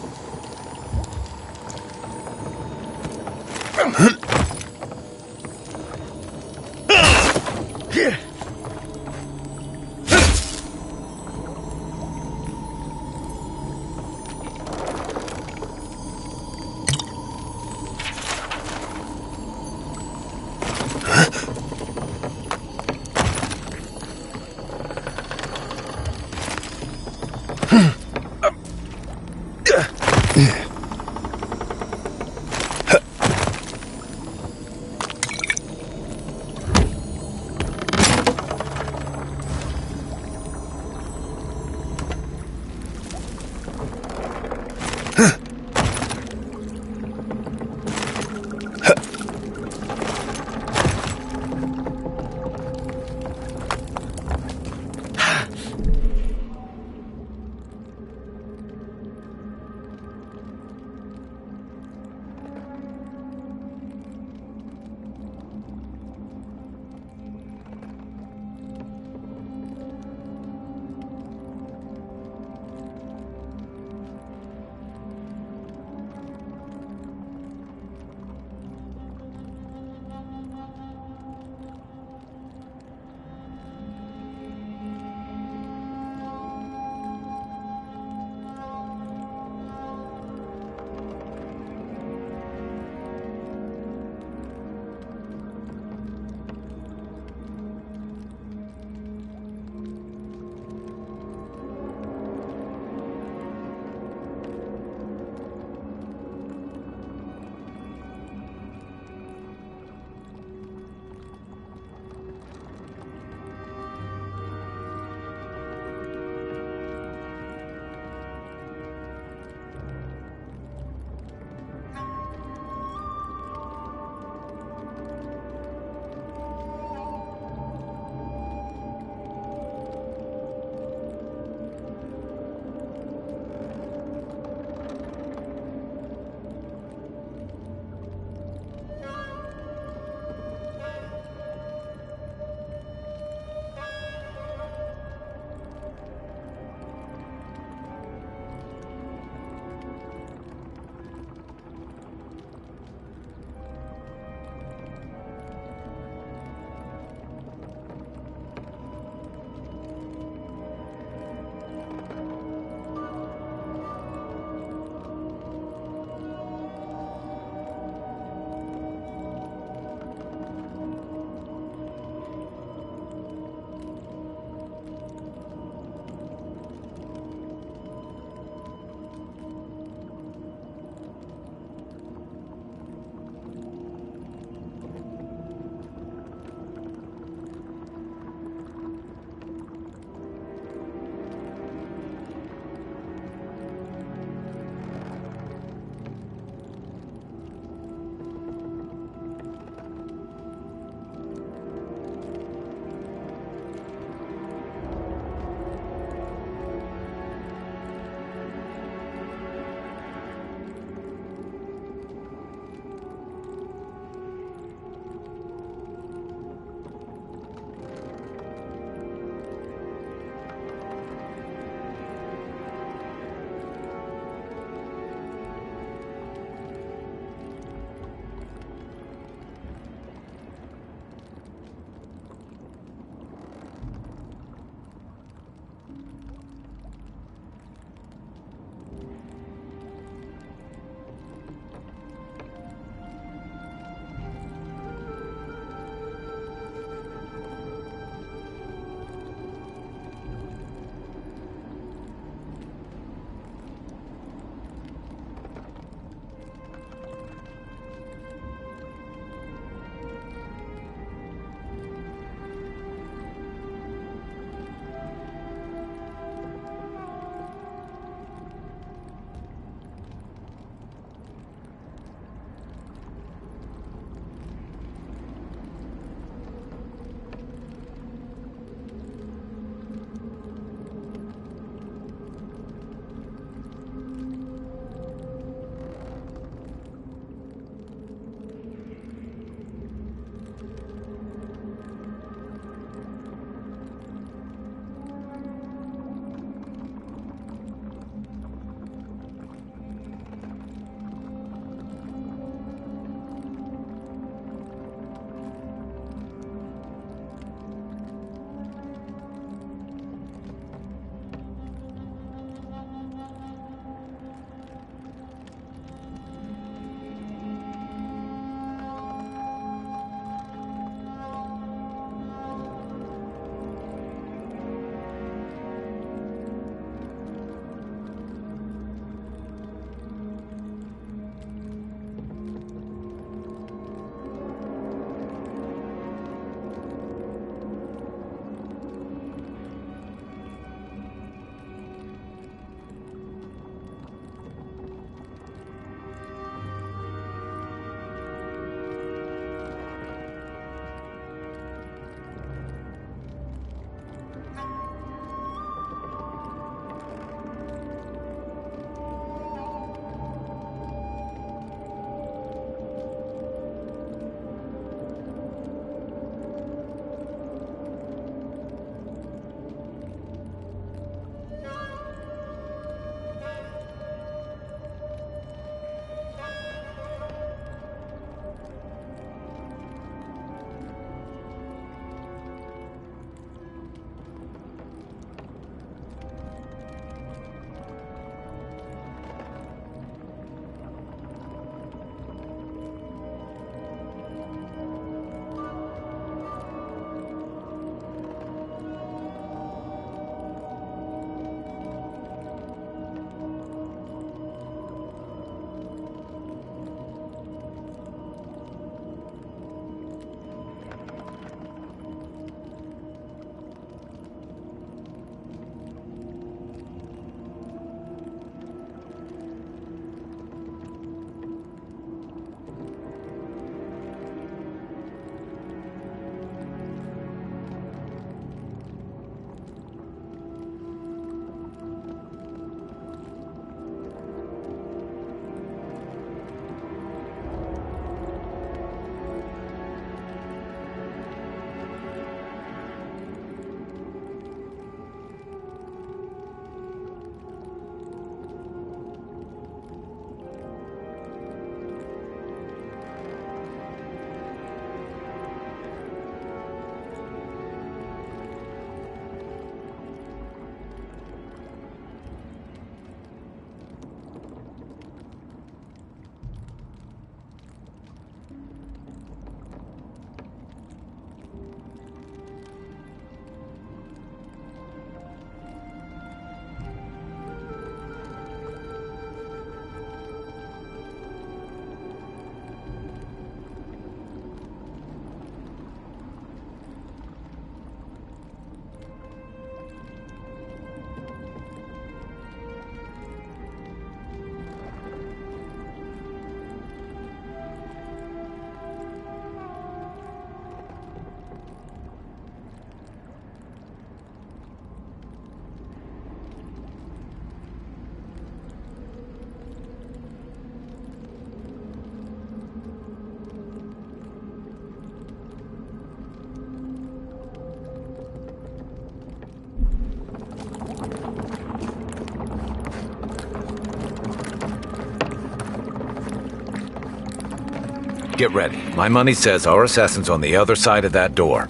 Get ready. My money says our assassin's on the other side of that door.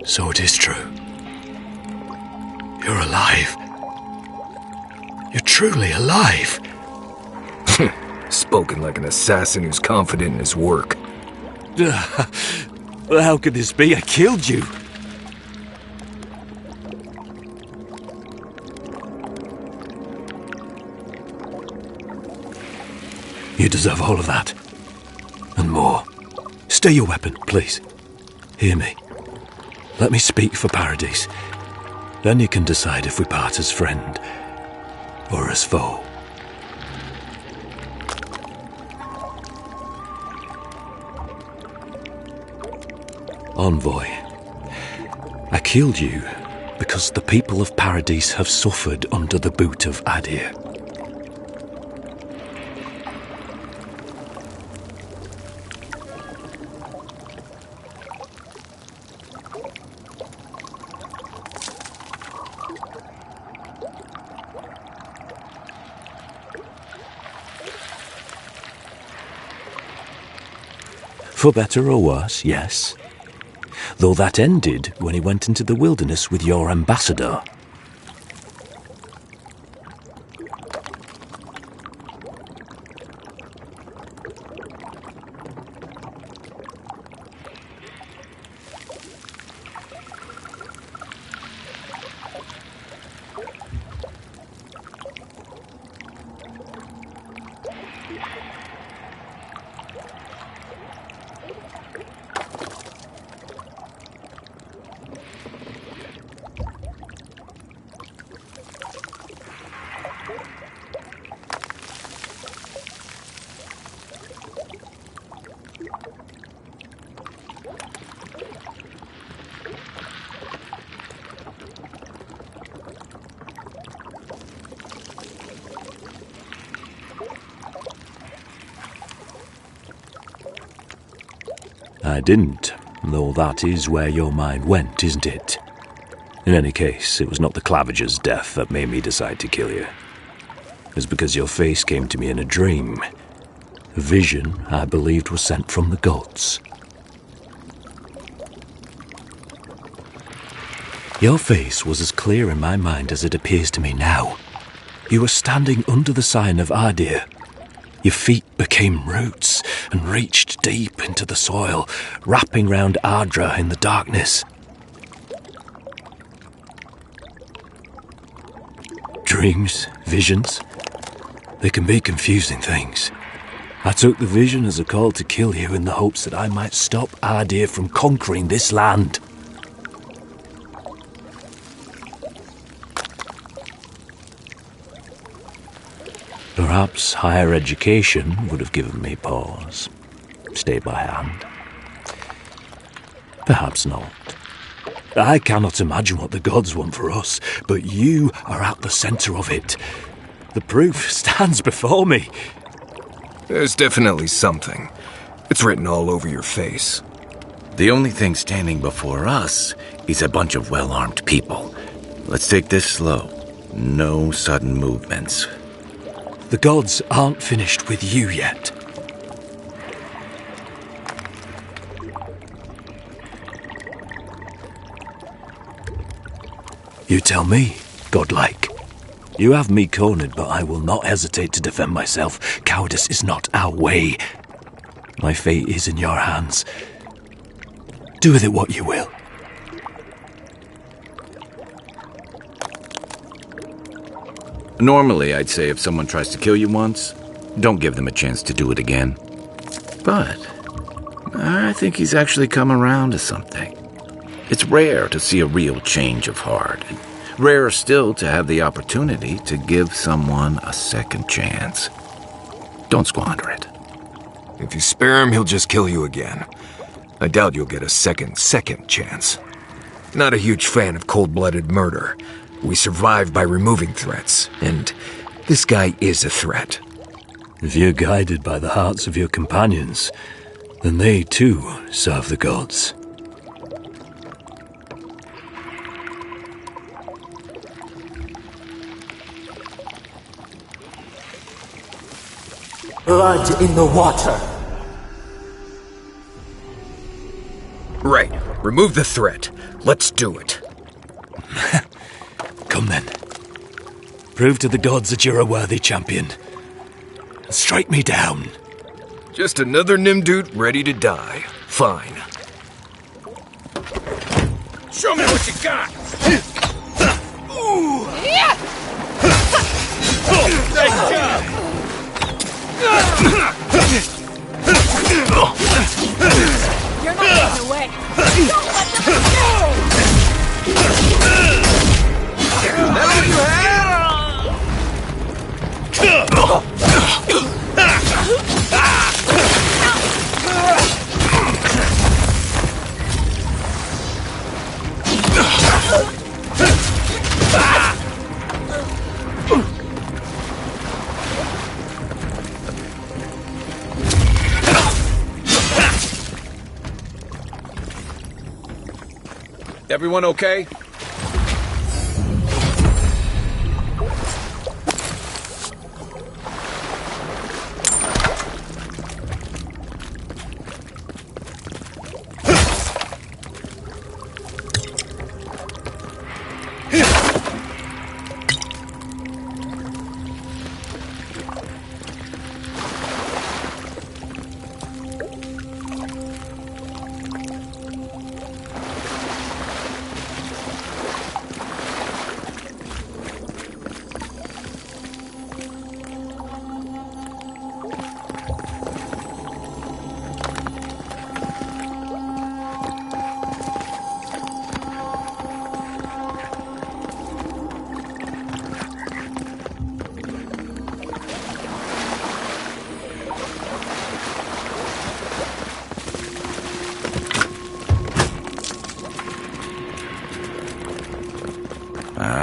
So it is true. You're alive. You're truly alive. Spoken like an assassin who's confident in his work. Well, how could this be? I killed you. You deserve all of that. And more. Stay your weapon, please. Hear me. Let me speak for Paradis. Then you can decide if we part as friend or as foe. Envoy, I killed you because the people of Paradis have suffered under the boot of Aedyrn. For better or worse, yes. Though that ended when he went into the wilderness with your ambassador. I didn't, though that is where your mind went, isn't it? In any case, it was not the Clavager's death that made me decide to kill you. It was because your face came to me in a dream. A vision I believed was sent from the gods. Your face was as clear in my mind as it appears to me now. You were standing under the sign of Aedyrn. Your feet became roots and reached deep into the soil, wrapping round Ondra in the darkness. Dreams, visions, they can be confusing things. I took the vision as a call to kill you in the hopes that I might stop Aedyrn from conquering this land. Perhaps higher education would have given me pause, stayed my hand. Perhaps not. I cannot imagine what the gods want for us, but you are at the centre of it. The proof stands before me. There's definitely something. It's written all over your face. The only thing standing before us is a bunch of well-armed people. Let's take this slow. No sudden movements. The gods aren't finished with you yet. You tell me, godlike. You have me cornered, but I will not hesitate to defend myself. Cowardice is not our way. My fate is in your hands. Do with it what you will. Normally, I'd say if someone tries to kill you once, don't give them a chance to do it again. But I think he's actually come around to something. It's rare to see a real change of heart. And rarer still to have the opportunity to give someone a second chance. Don't squander it. If you spare him, he'll just kill you again. I doubt you'll get a second chance. Not a huge fan of cold-blooded murder. We survive by removing threats, and this guy is a threat. If you're guided by the hearts of your companions, then they too serve the gods. Blood in the water. Right. Remove the threat. Let's do it. Come then. Prove to the gods that you're a worthy champion. Strike me down. Just another Nimdude ready to die. Fine. Show me what you got! Nice job! You're not getting away. Don't let them go! That's what you had! Everyone okay?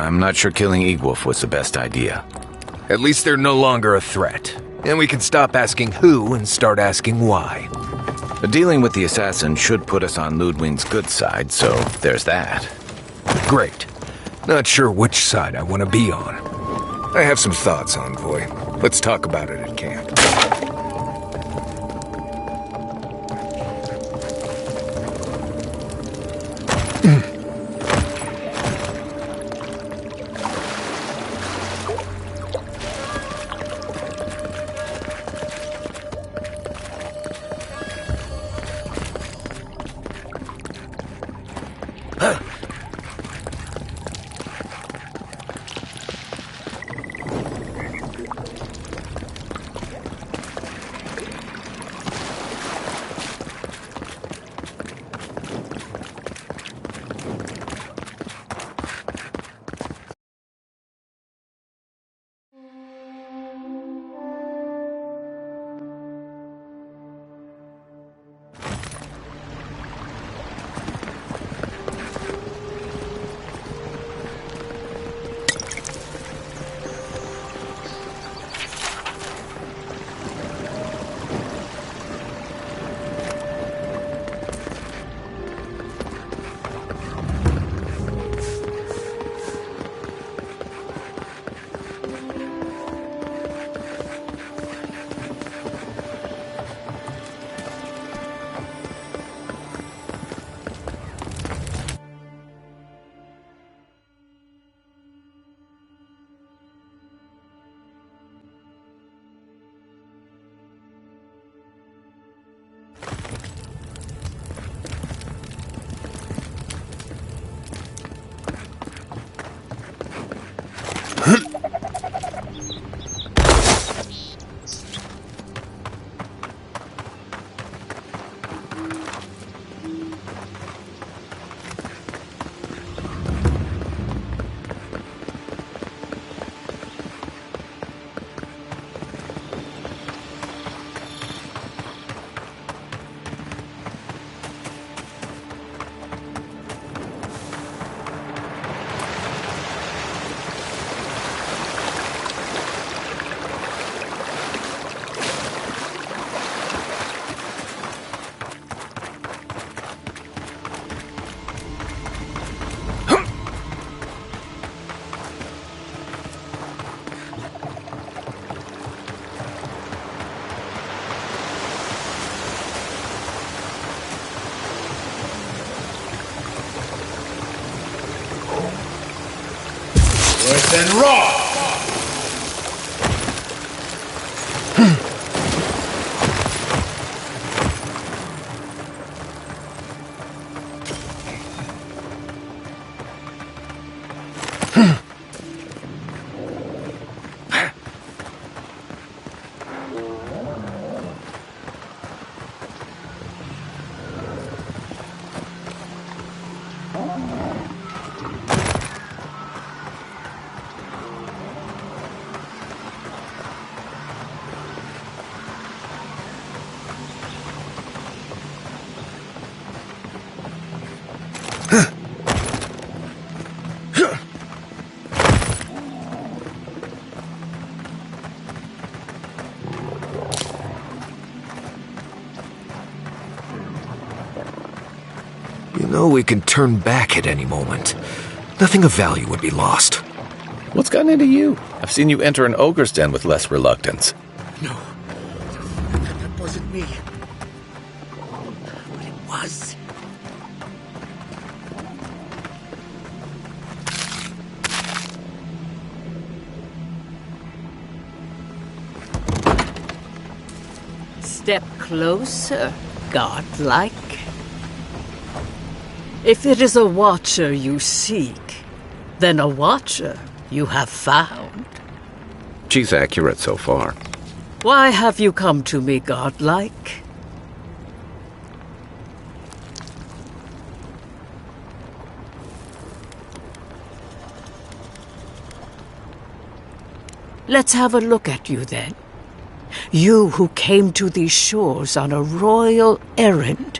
I'm not sure killing Ygwulf was the best idea. At least they're no longer a threat. And we can stop asking who and start asking why. Dealing with the assassin should put us on Lödwyn's good side, so there's that. Great. Not sure which side I want to be on. I have some thoughts, Envoy. Let's talk about it at camp. Worse than raw! You know we can turn back at any moment. Nothing of value would be lost. What's gotten into you? I've seen you enter an ogre's den with less reluctance. No. That wasn't me. But it was. Step closer, godlike. If it is a watcher you seek, then a watcher you have found. She's accurate so far. Why have you come to me, godlike? Let's have a look at you then. You who came to these shores on a royal errand.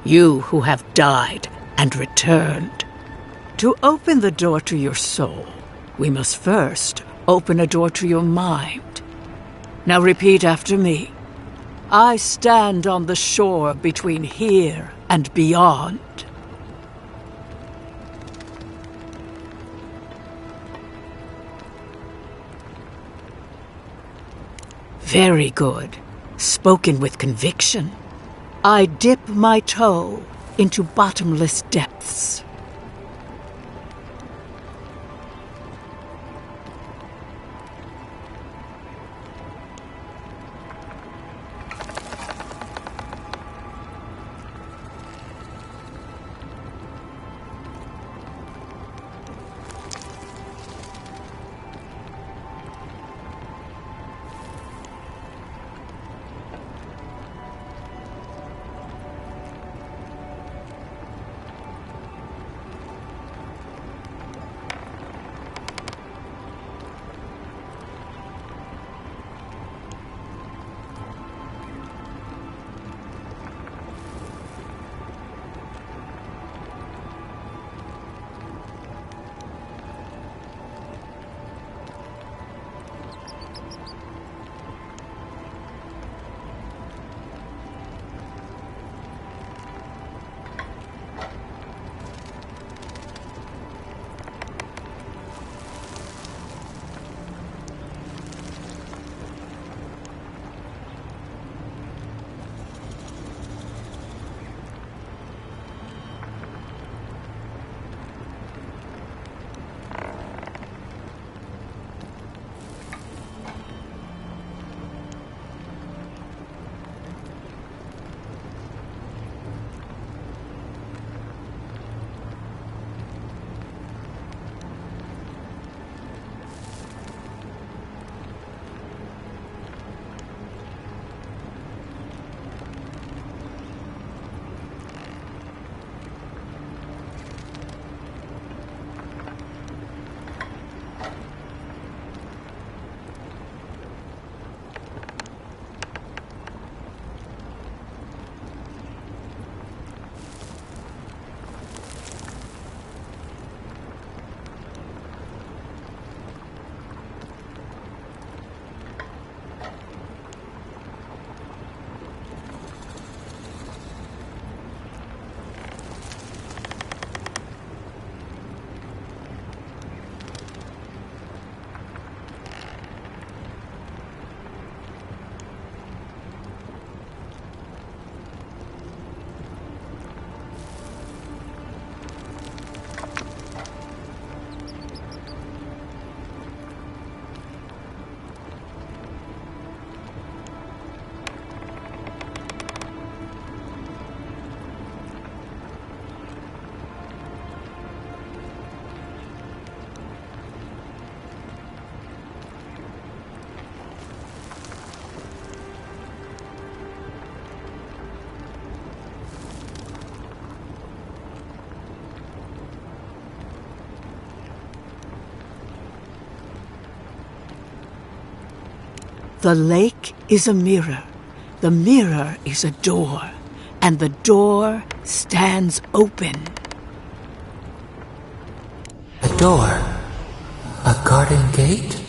You who have died and returned. To open the door to your soul, we must first open a door to your mind. Now repeat after me. I stand on the shore between here and beyond. Very good. Spoken with conviction. I dip my toe into bottomless depths. The lake is a mirror. The mirror is a door. And the door stands open. A door? A garden gate?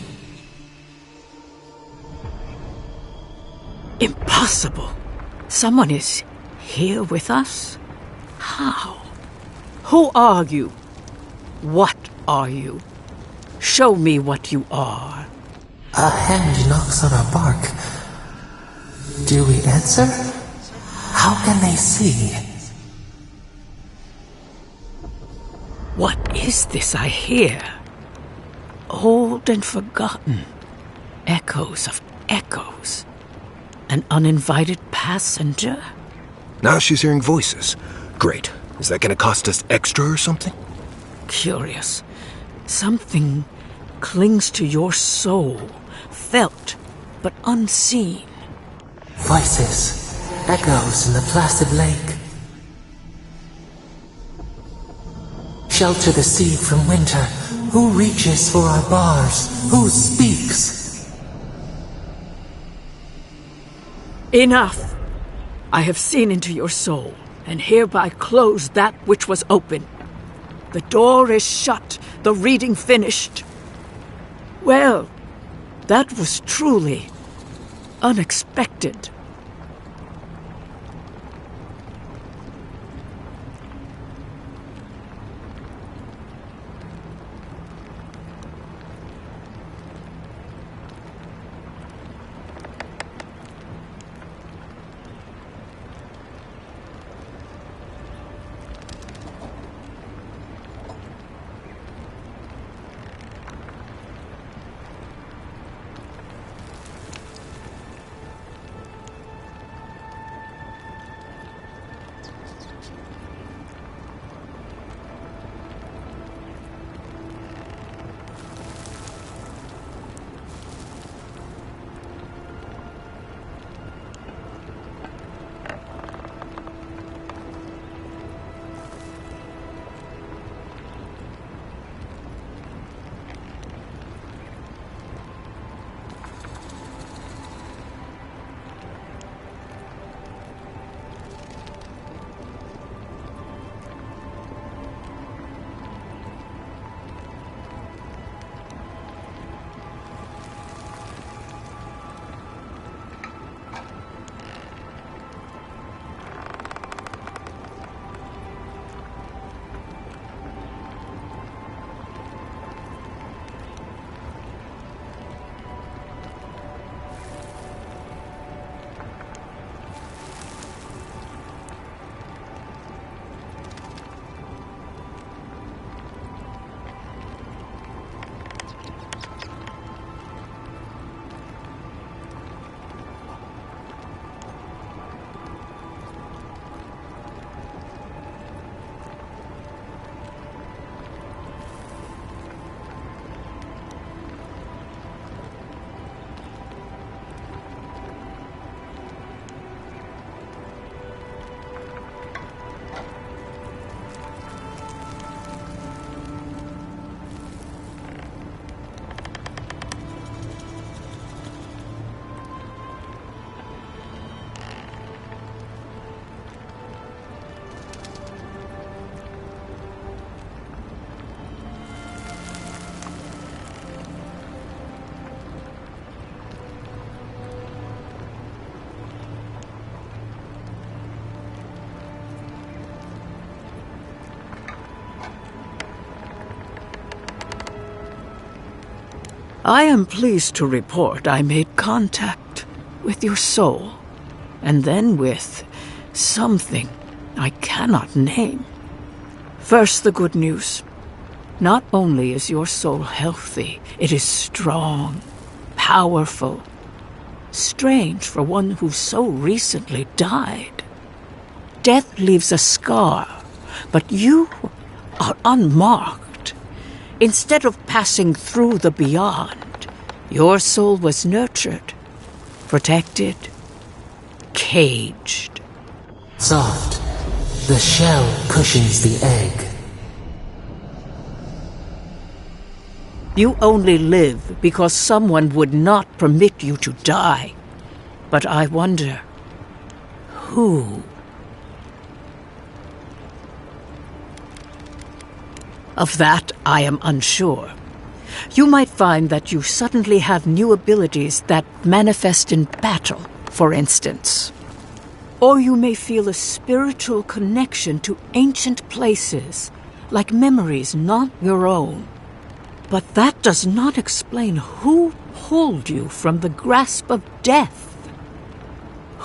Impossible. Someone is here with us? How? Who are you? What are you? Show me what you are. A hand knocks on our bark. Do we answer? How can they see? What is this I hear? Old and forgotten. Echoes of echoes. An uninvited passenger? Now she's hearing voices. Great. Is that gonna cost us extra or something? Curious. Something clings to your soul, felt but unseen. Voices, echoes in the placid lake. Shelter the seed from winter. Who reaches for our bars? Who speaks? Enough! I have seen into your soul, and hereby close that which was open. The door is shut, the reading finished. Well, that was truly unexpected. I am pleased to report I made contact with your soul, and then with something I cannot name. First, the good news. Not only is your soul healthy, it is strong, powerful. Strange for one who so recently died. Death leaves a scar, but you are unmarked. Instead of passing through the beyond, your soul was nurtured, protected, caged. Soft. The shell cushions the egg. You only live because someone would not permit you to die. But I wonder, who? Of that, I am unsure. You might find that you suddenly have new abilities that manifest in battle, for instance. Or you may feel a spiritual connection to ancient places, like memories not your own. But that does not explain who pulled you from the grasp of death.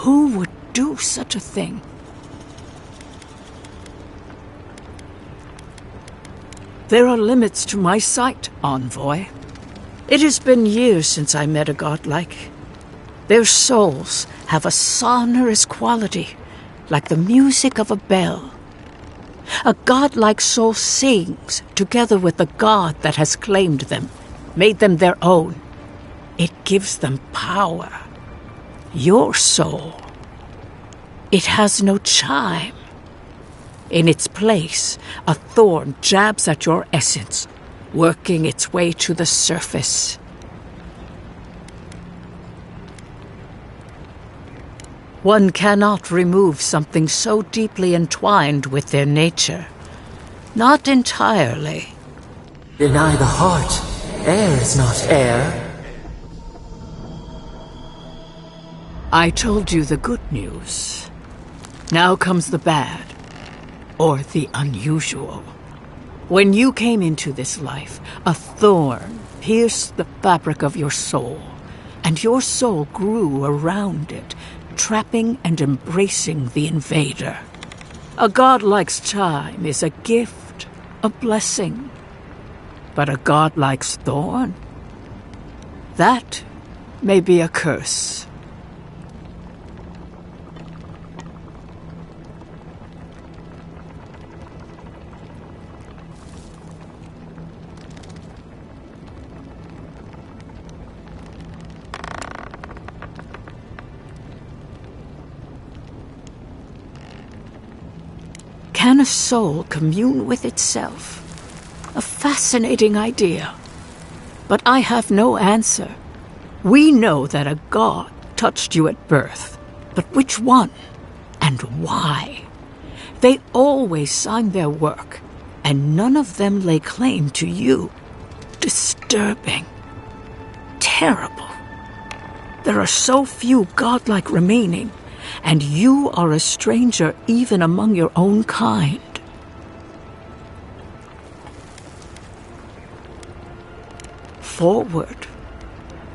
Who would do such a thing? There are limits to my sight, Envoy. It has been years since I met a godlike. Their souls have a sonorous quality, like the music of a bell. A godlike soul sings together with the god that has claimed them, made them their own. It gives them power. Your soul, it has no chime. In its place, a thorn jabs at your essence, working its way to the surface. One cannot remove something so deeply entwined with their nature. Not entirely. Deny the heart. Air is not air. I told you the good news. Now comes the bad. Or the unusual. When you came into this life, a thorn pierced the fabric of your soul, and your soul grew around it, trapping and embracing the invader. A godlike's chime is a gift, a blessing. But a godlike's thorn? That may be a curse. Can a soul commune with itself? A fascinating idea. But I have no answer. We know that a god touched you at birth. But which one? And why? They always sign their work, and none of them lay claim to you. Disturbing. Terrible. There are so few godlike remaining, and you are a stranger even among your own kind. Forward.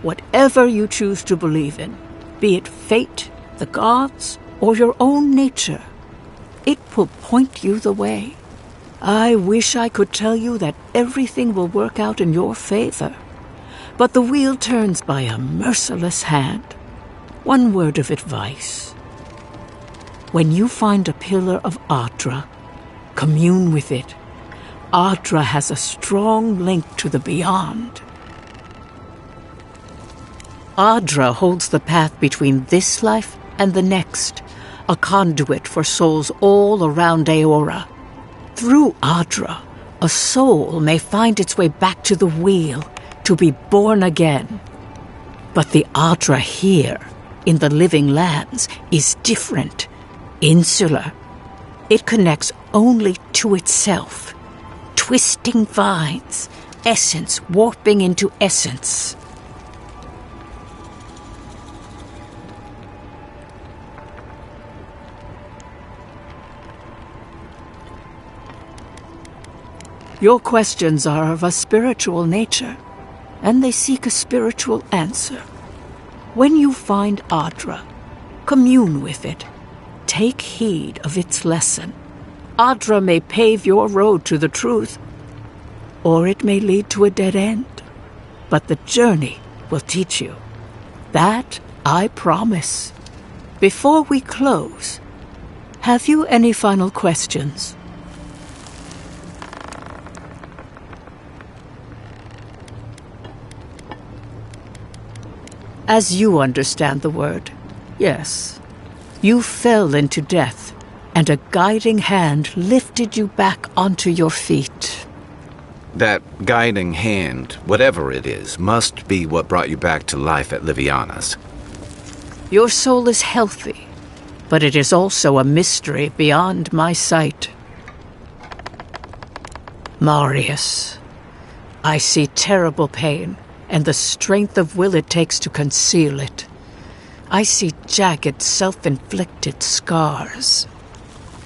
Whatever you choose to believe in, be it fate, the gods, or your own nature, it will point you the way. I wish I could tell you that everything will work out in your favor, but the wheel turns by a merciless hand. One word of advice. When you find a pillar of Ondra, commune with it. Ondra has a strong link to the beyond. Ondra holds the path between this life and the next, a conduit for souls all around Eora. Through Ondra, a soul may find its way back to the wheel, to be born again. But the Ondra here, in the living lands, is different. Insular. It connects only to itself. Twisting vines, essence warping into essence. Your questions are of a spiritual nature, and they seek a spiritual answer. When you find Ondra, commune with it. Take heed of its lesson. Ondra may pave your road to the truth, or it may lead to a dead end. But the journey will teach you. That I promise. Before we close, have you any final questions? As you understand the word, yes. You fell into death, and a guiding hand lifted you back onto your feet. That guiding hand, whatever it is, must be what brought you back to life at Liviana's. Your soul is healthy, but it is also a mystery beyond my sight. Marius, I see terrible pain and the strength of will it takes to conceal it. I see jagged, self-inflicted scars.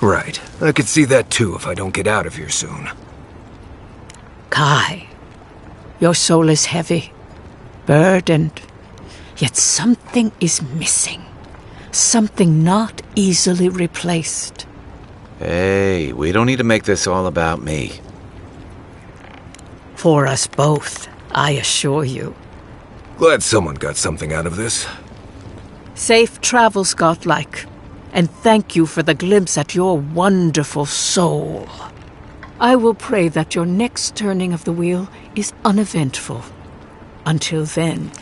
Right. I could see that too if I don't get out of here soon. Kai, your soul is heavy, burdened, yet something is missing. Something not easily replaced. Hey, we don't need to make this all about me. For us both, I assure you. Glad someone got something out of this. Safe travels, godlike, and thank you for the glimpse at your wonderful soul. I will pray that your next turning of the wheel is uneventful. Until then,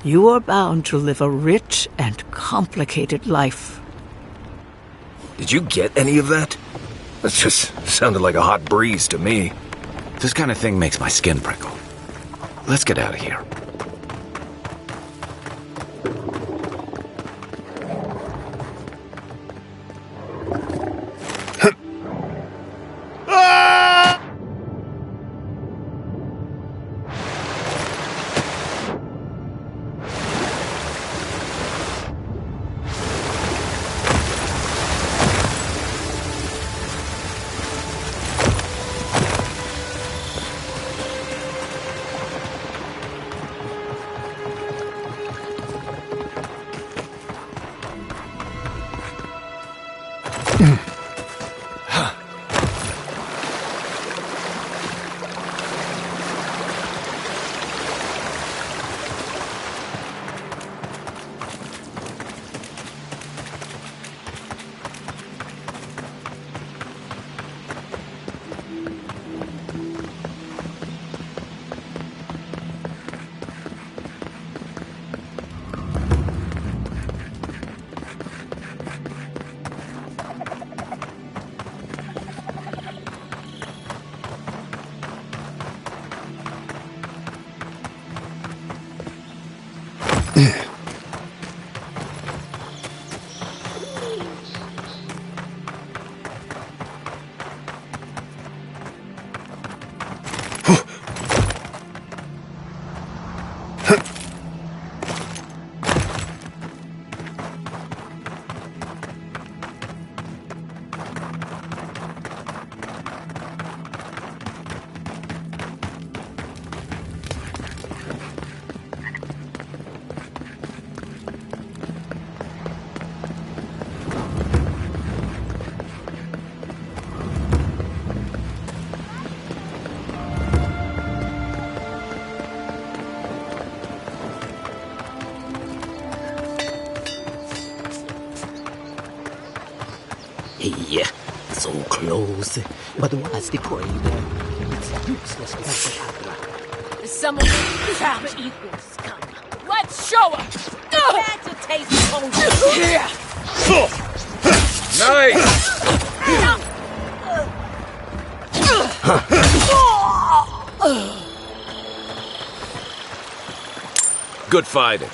you are bound to live a rich and complicated life. Did you get any of that? That just sounded like a hot breeze to me. This kind of thing makes my skin prickle. Let's get out of here. Yeah, so close, but what's the point? It's useless without the camera. Someone trap equals come. Let's show her! Had to taste Ondra. Yeah! Nice! Good fighting.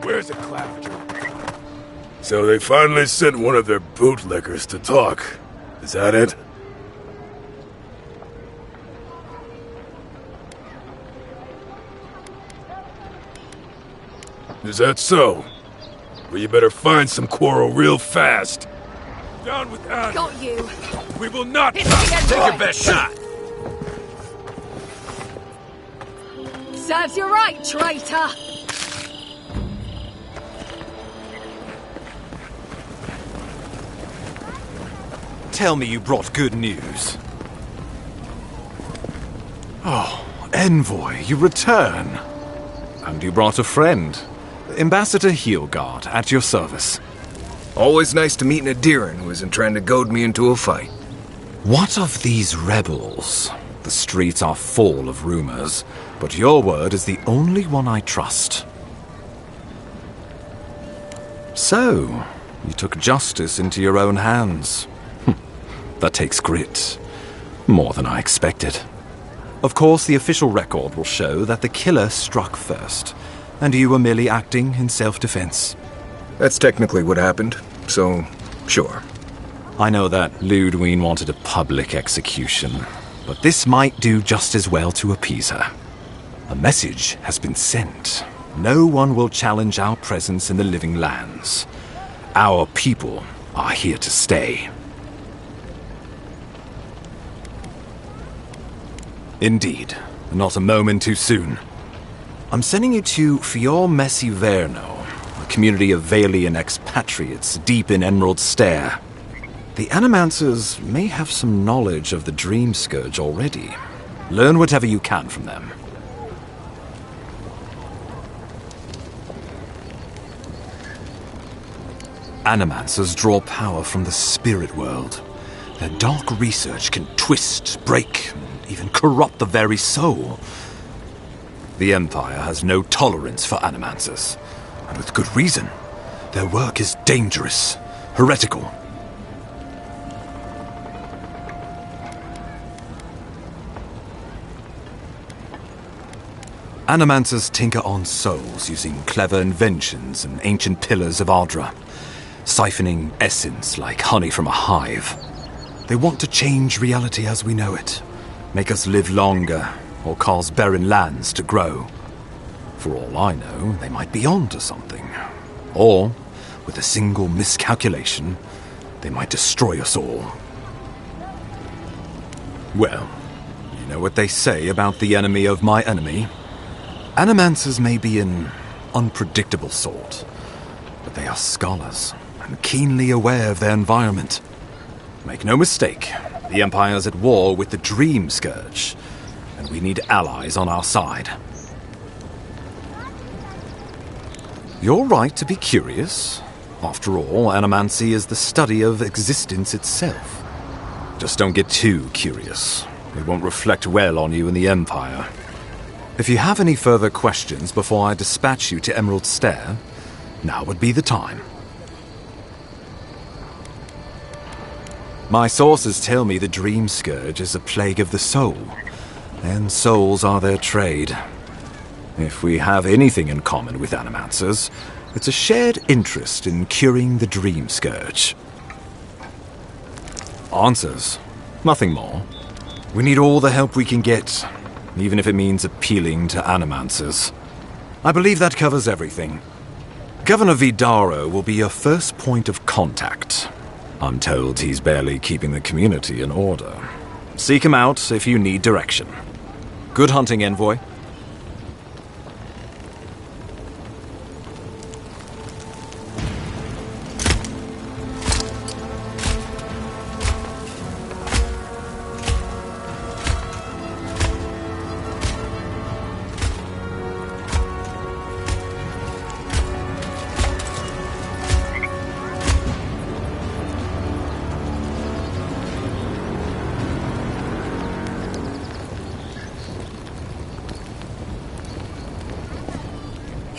Where's the claviger? So they finally sent one of their bootlickers to talk. Is that it? Is that so? Well, you better find some quarrel real fast. Down with Aedyrn. Got you. We will not Take your best shot. Serves you right, traitor. Tell me you brought good news. Oh, Envoy, you return. And you brought a friend. Ambassador Heelguard, at your service. Always nice to meet an Aedyrn who isn't trying to goad me into a fight. What of these rebels? The streets are full of rumors, but your word is the only one I trust. So, you took justice into your own hands. That takes grit. More than I expected. Of course, the official record will show that the killer struck first, and you were merely acting in self-defense. That's technically what happened, so sure. I know that Lödwyn wanted a public execution, but this might do just as well to appease her. A message has been sent. No one will challenge our presence in the living lands. Our people are here to stay. Indeed, not a moment too soon. I'm sending you to Fior Messiverno, a community of Vailian expatriates deep in Emerald Stair. The Animancers may have some knowledge of the Dream Scourge already. Learn whatever you can from them. Animancers draw power from the spirit world. Their dark research can twist, break, even corrupt the very soul. The Empire has no tolerance for Animancers, and with good reason. Their work is dangerous, heretical. Animancers tinker on souls using clever inventions and ancient pillars of Ondra, siphoning essence like honey from a hive. They want to change reality as we know it. Make us live longer, or cause barren lands to grow. For all I know, they might be onto something. Or, with a single miscalculation, they might destroy us all. Well, you know what they say about the enemy of my enemy? Animancers may be an unpredictable sort, but they are scholars, and keenly aware of their environment. Make no mistake, the Empire's at war with the Dream Scourge, and we need allies on our side. You're right to be curious. After all, animancy is the study of existence itself. Just don't get too curious. It won't reflect well on you in the Empire. If you have any further questions before I dispatch you to Emerald Stair, now would be the time. My sources tell me the Dream Scourge is a plague of the soul, and souls are their trade. If we have anything in common with Animancers, it's a shared interest in curing the Dream Scourge. Answers. Nothing more. We need all the help we can get, even if it means appealing to Animancers. I believe that covers everything. Governor Vidaro will be your first point of contact. I'm told he's barely keeping the community in order. Seek him out if you need direction. Good hunting, Envoy.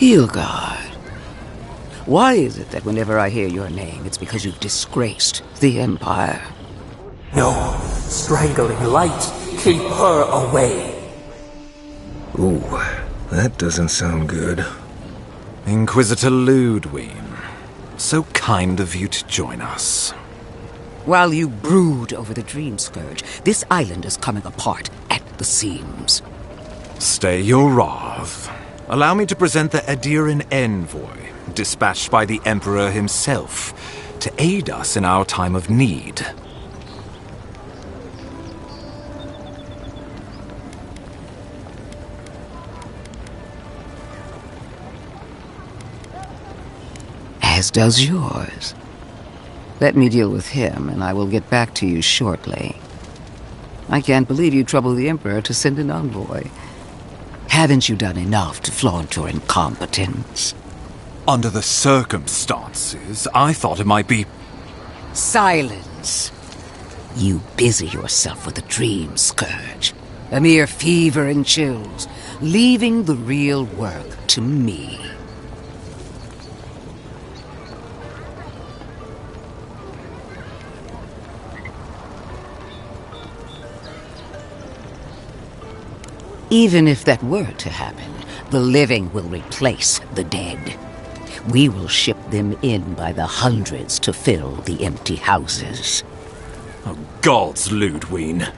Ygwulf. Why is it that whenever I hear your name, it's because you've disgraced the Empire? No, strangling light. Keep her away. Ooh, that doesn't sound good. Inquisitor Lödwyn, so kind of you to join us. While you brood over the Dream Scourge, this island is coming apart at the seams. Stay your wrath. Allow me to present the Aedyrn Envoy, dispatched by the Emperor himself, to aid us in our time of need. As does yours. Let me deal with him, and I will get back to you shortly. I can't believe you troubled the Emperor to send an envoy. Haven't you done enough to flaunt your incompetence? Under the circumstances, I thought it might be... Silence! You busy yourself with the Dream Scourge. A mere fever and chills, leaving the real work to me. Even if that were to happen, the living will replace the dead. We will ship them in by the hundreds to fill the empty houses. Oh, gods, Lödwyn.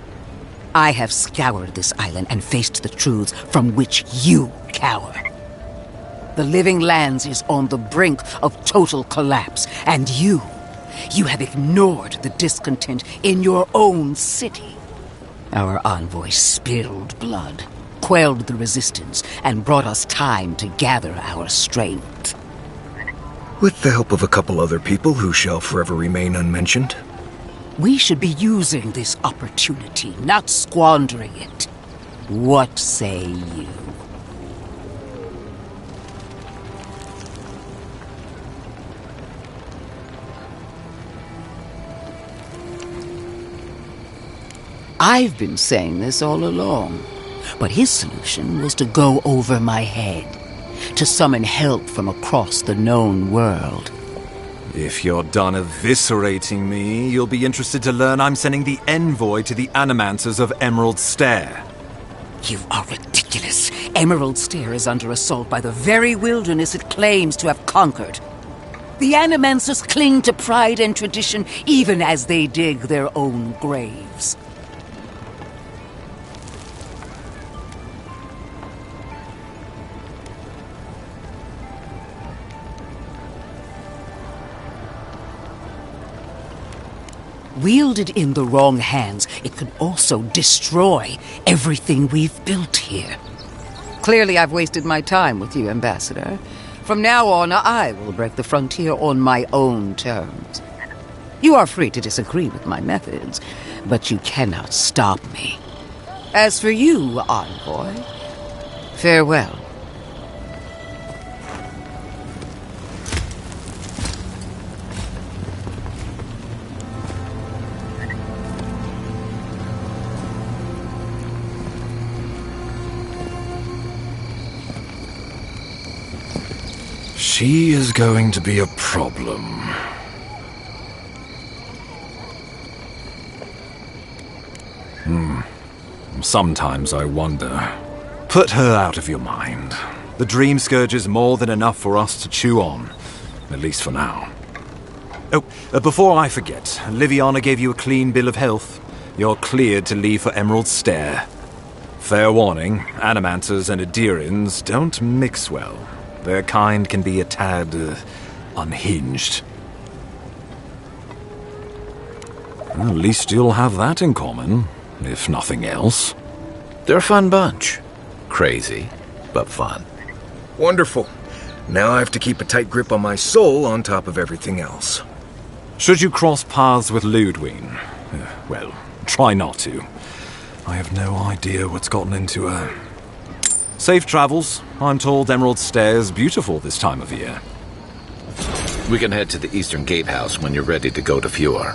I have scoured this island and faced the truths from which you cower. The Living Lands is on the brink of total collapse, and you have ignored the discontent in your own city. Our envoy spilled blood, quelled the resistance, and brought us time to gather our strength. With the help of a couple other people who shall forever remain unmentioned. We should be using this opportunity, not squandering it. What say you? I've been saying this all along, but his solution was to go over my head, to summon help from across the known world. If you're done eviscerating me, you'll be interested to learn I'm sending the envoy to the animancers of Emerald Stair. You are ridiculous. Emerald Stair is under assault by the very wilderness it claims to have conquered. The animancers cling to pride and tradition even as they dig their own graves. Wielded in the wrong hands, it could also destroy everything we've built here. Clearly, I've wasted my time with you, Ambassador. From now on, I will break the frontier on my own terms. You are free to disagree with my methods, but you cannot stop me. As for you, Envoy, farewell. She is going to be a problem. Sometimes I wonder. Put her out of your mind. The Dream Scourge is more than enough for us to chew on. At least for now. Oh, before I forget, Liviana gave you a clean bill of health. You're cleared to leave for Emerald Stair. Fair warning, Animancers and Aedyrs don't mix well. Their kind can be a tad unhinged. Well, at least you'll have that in common, if nothing else. They're a fun bunch. Crazy, but fun. Wonderful. Now I have to keep a tight grip on my soul on top of everything else. Should you cross paths with Lödwyn, well, try not to. I have no idea what's gotten into her. Safe travels. I'm told Emerald Stair is beautiful this time of year. We can head to the Eastern Gatehouse when you're ready to go to Fjord.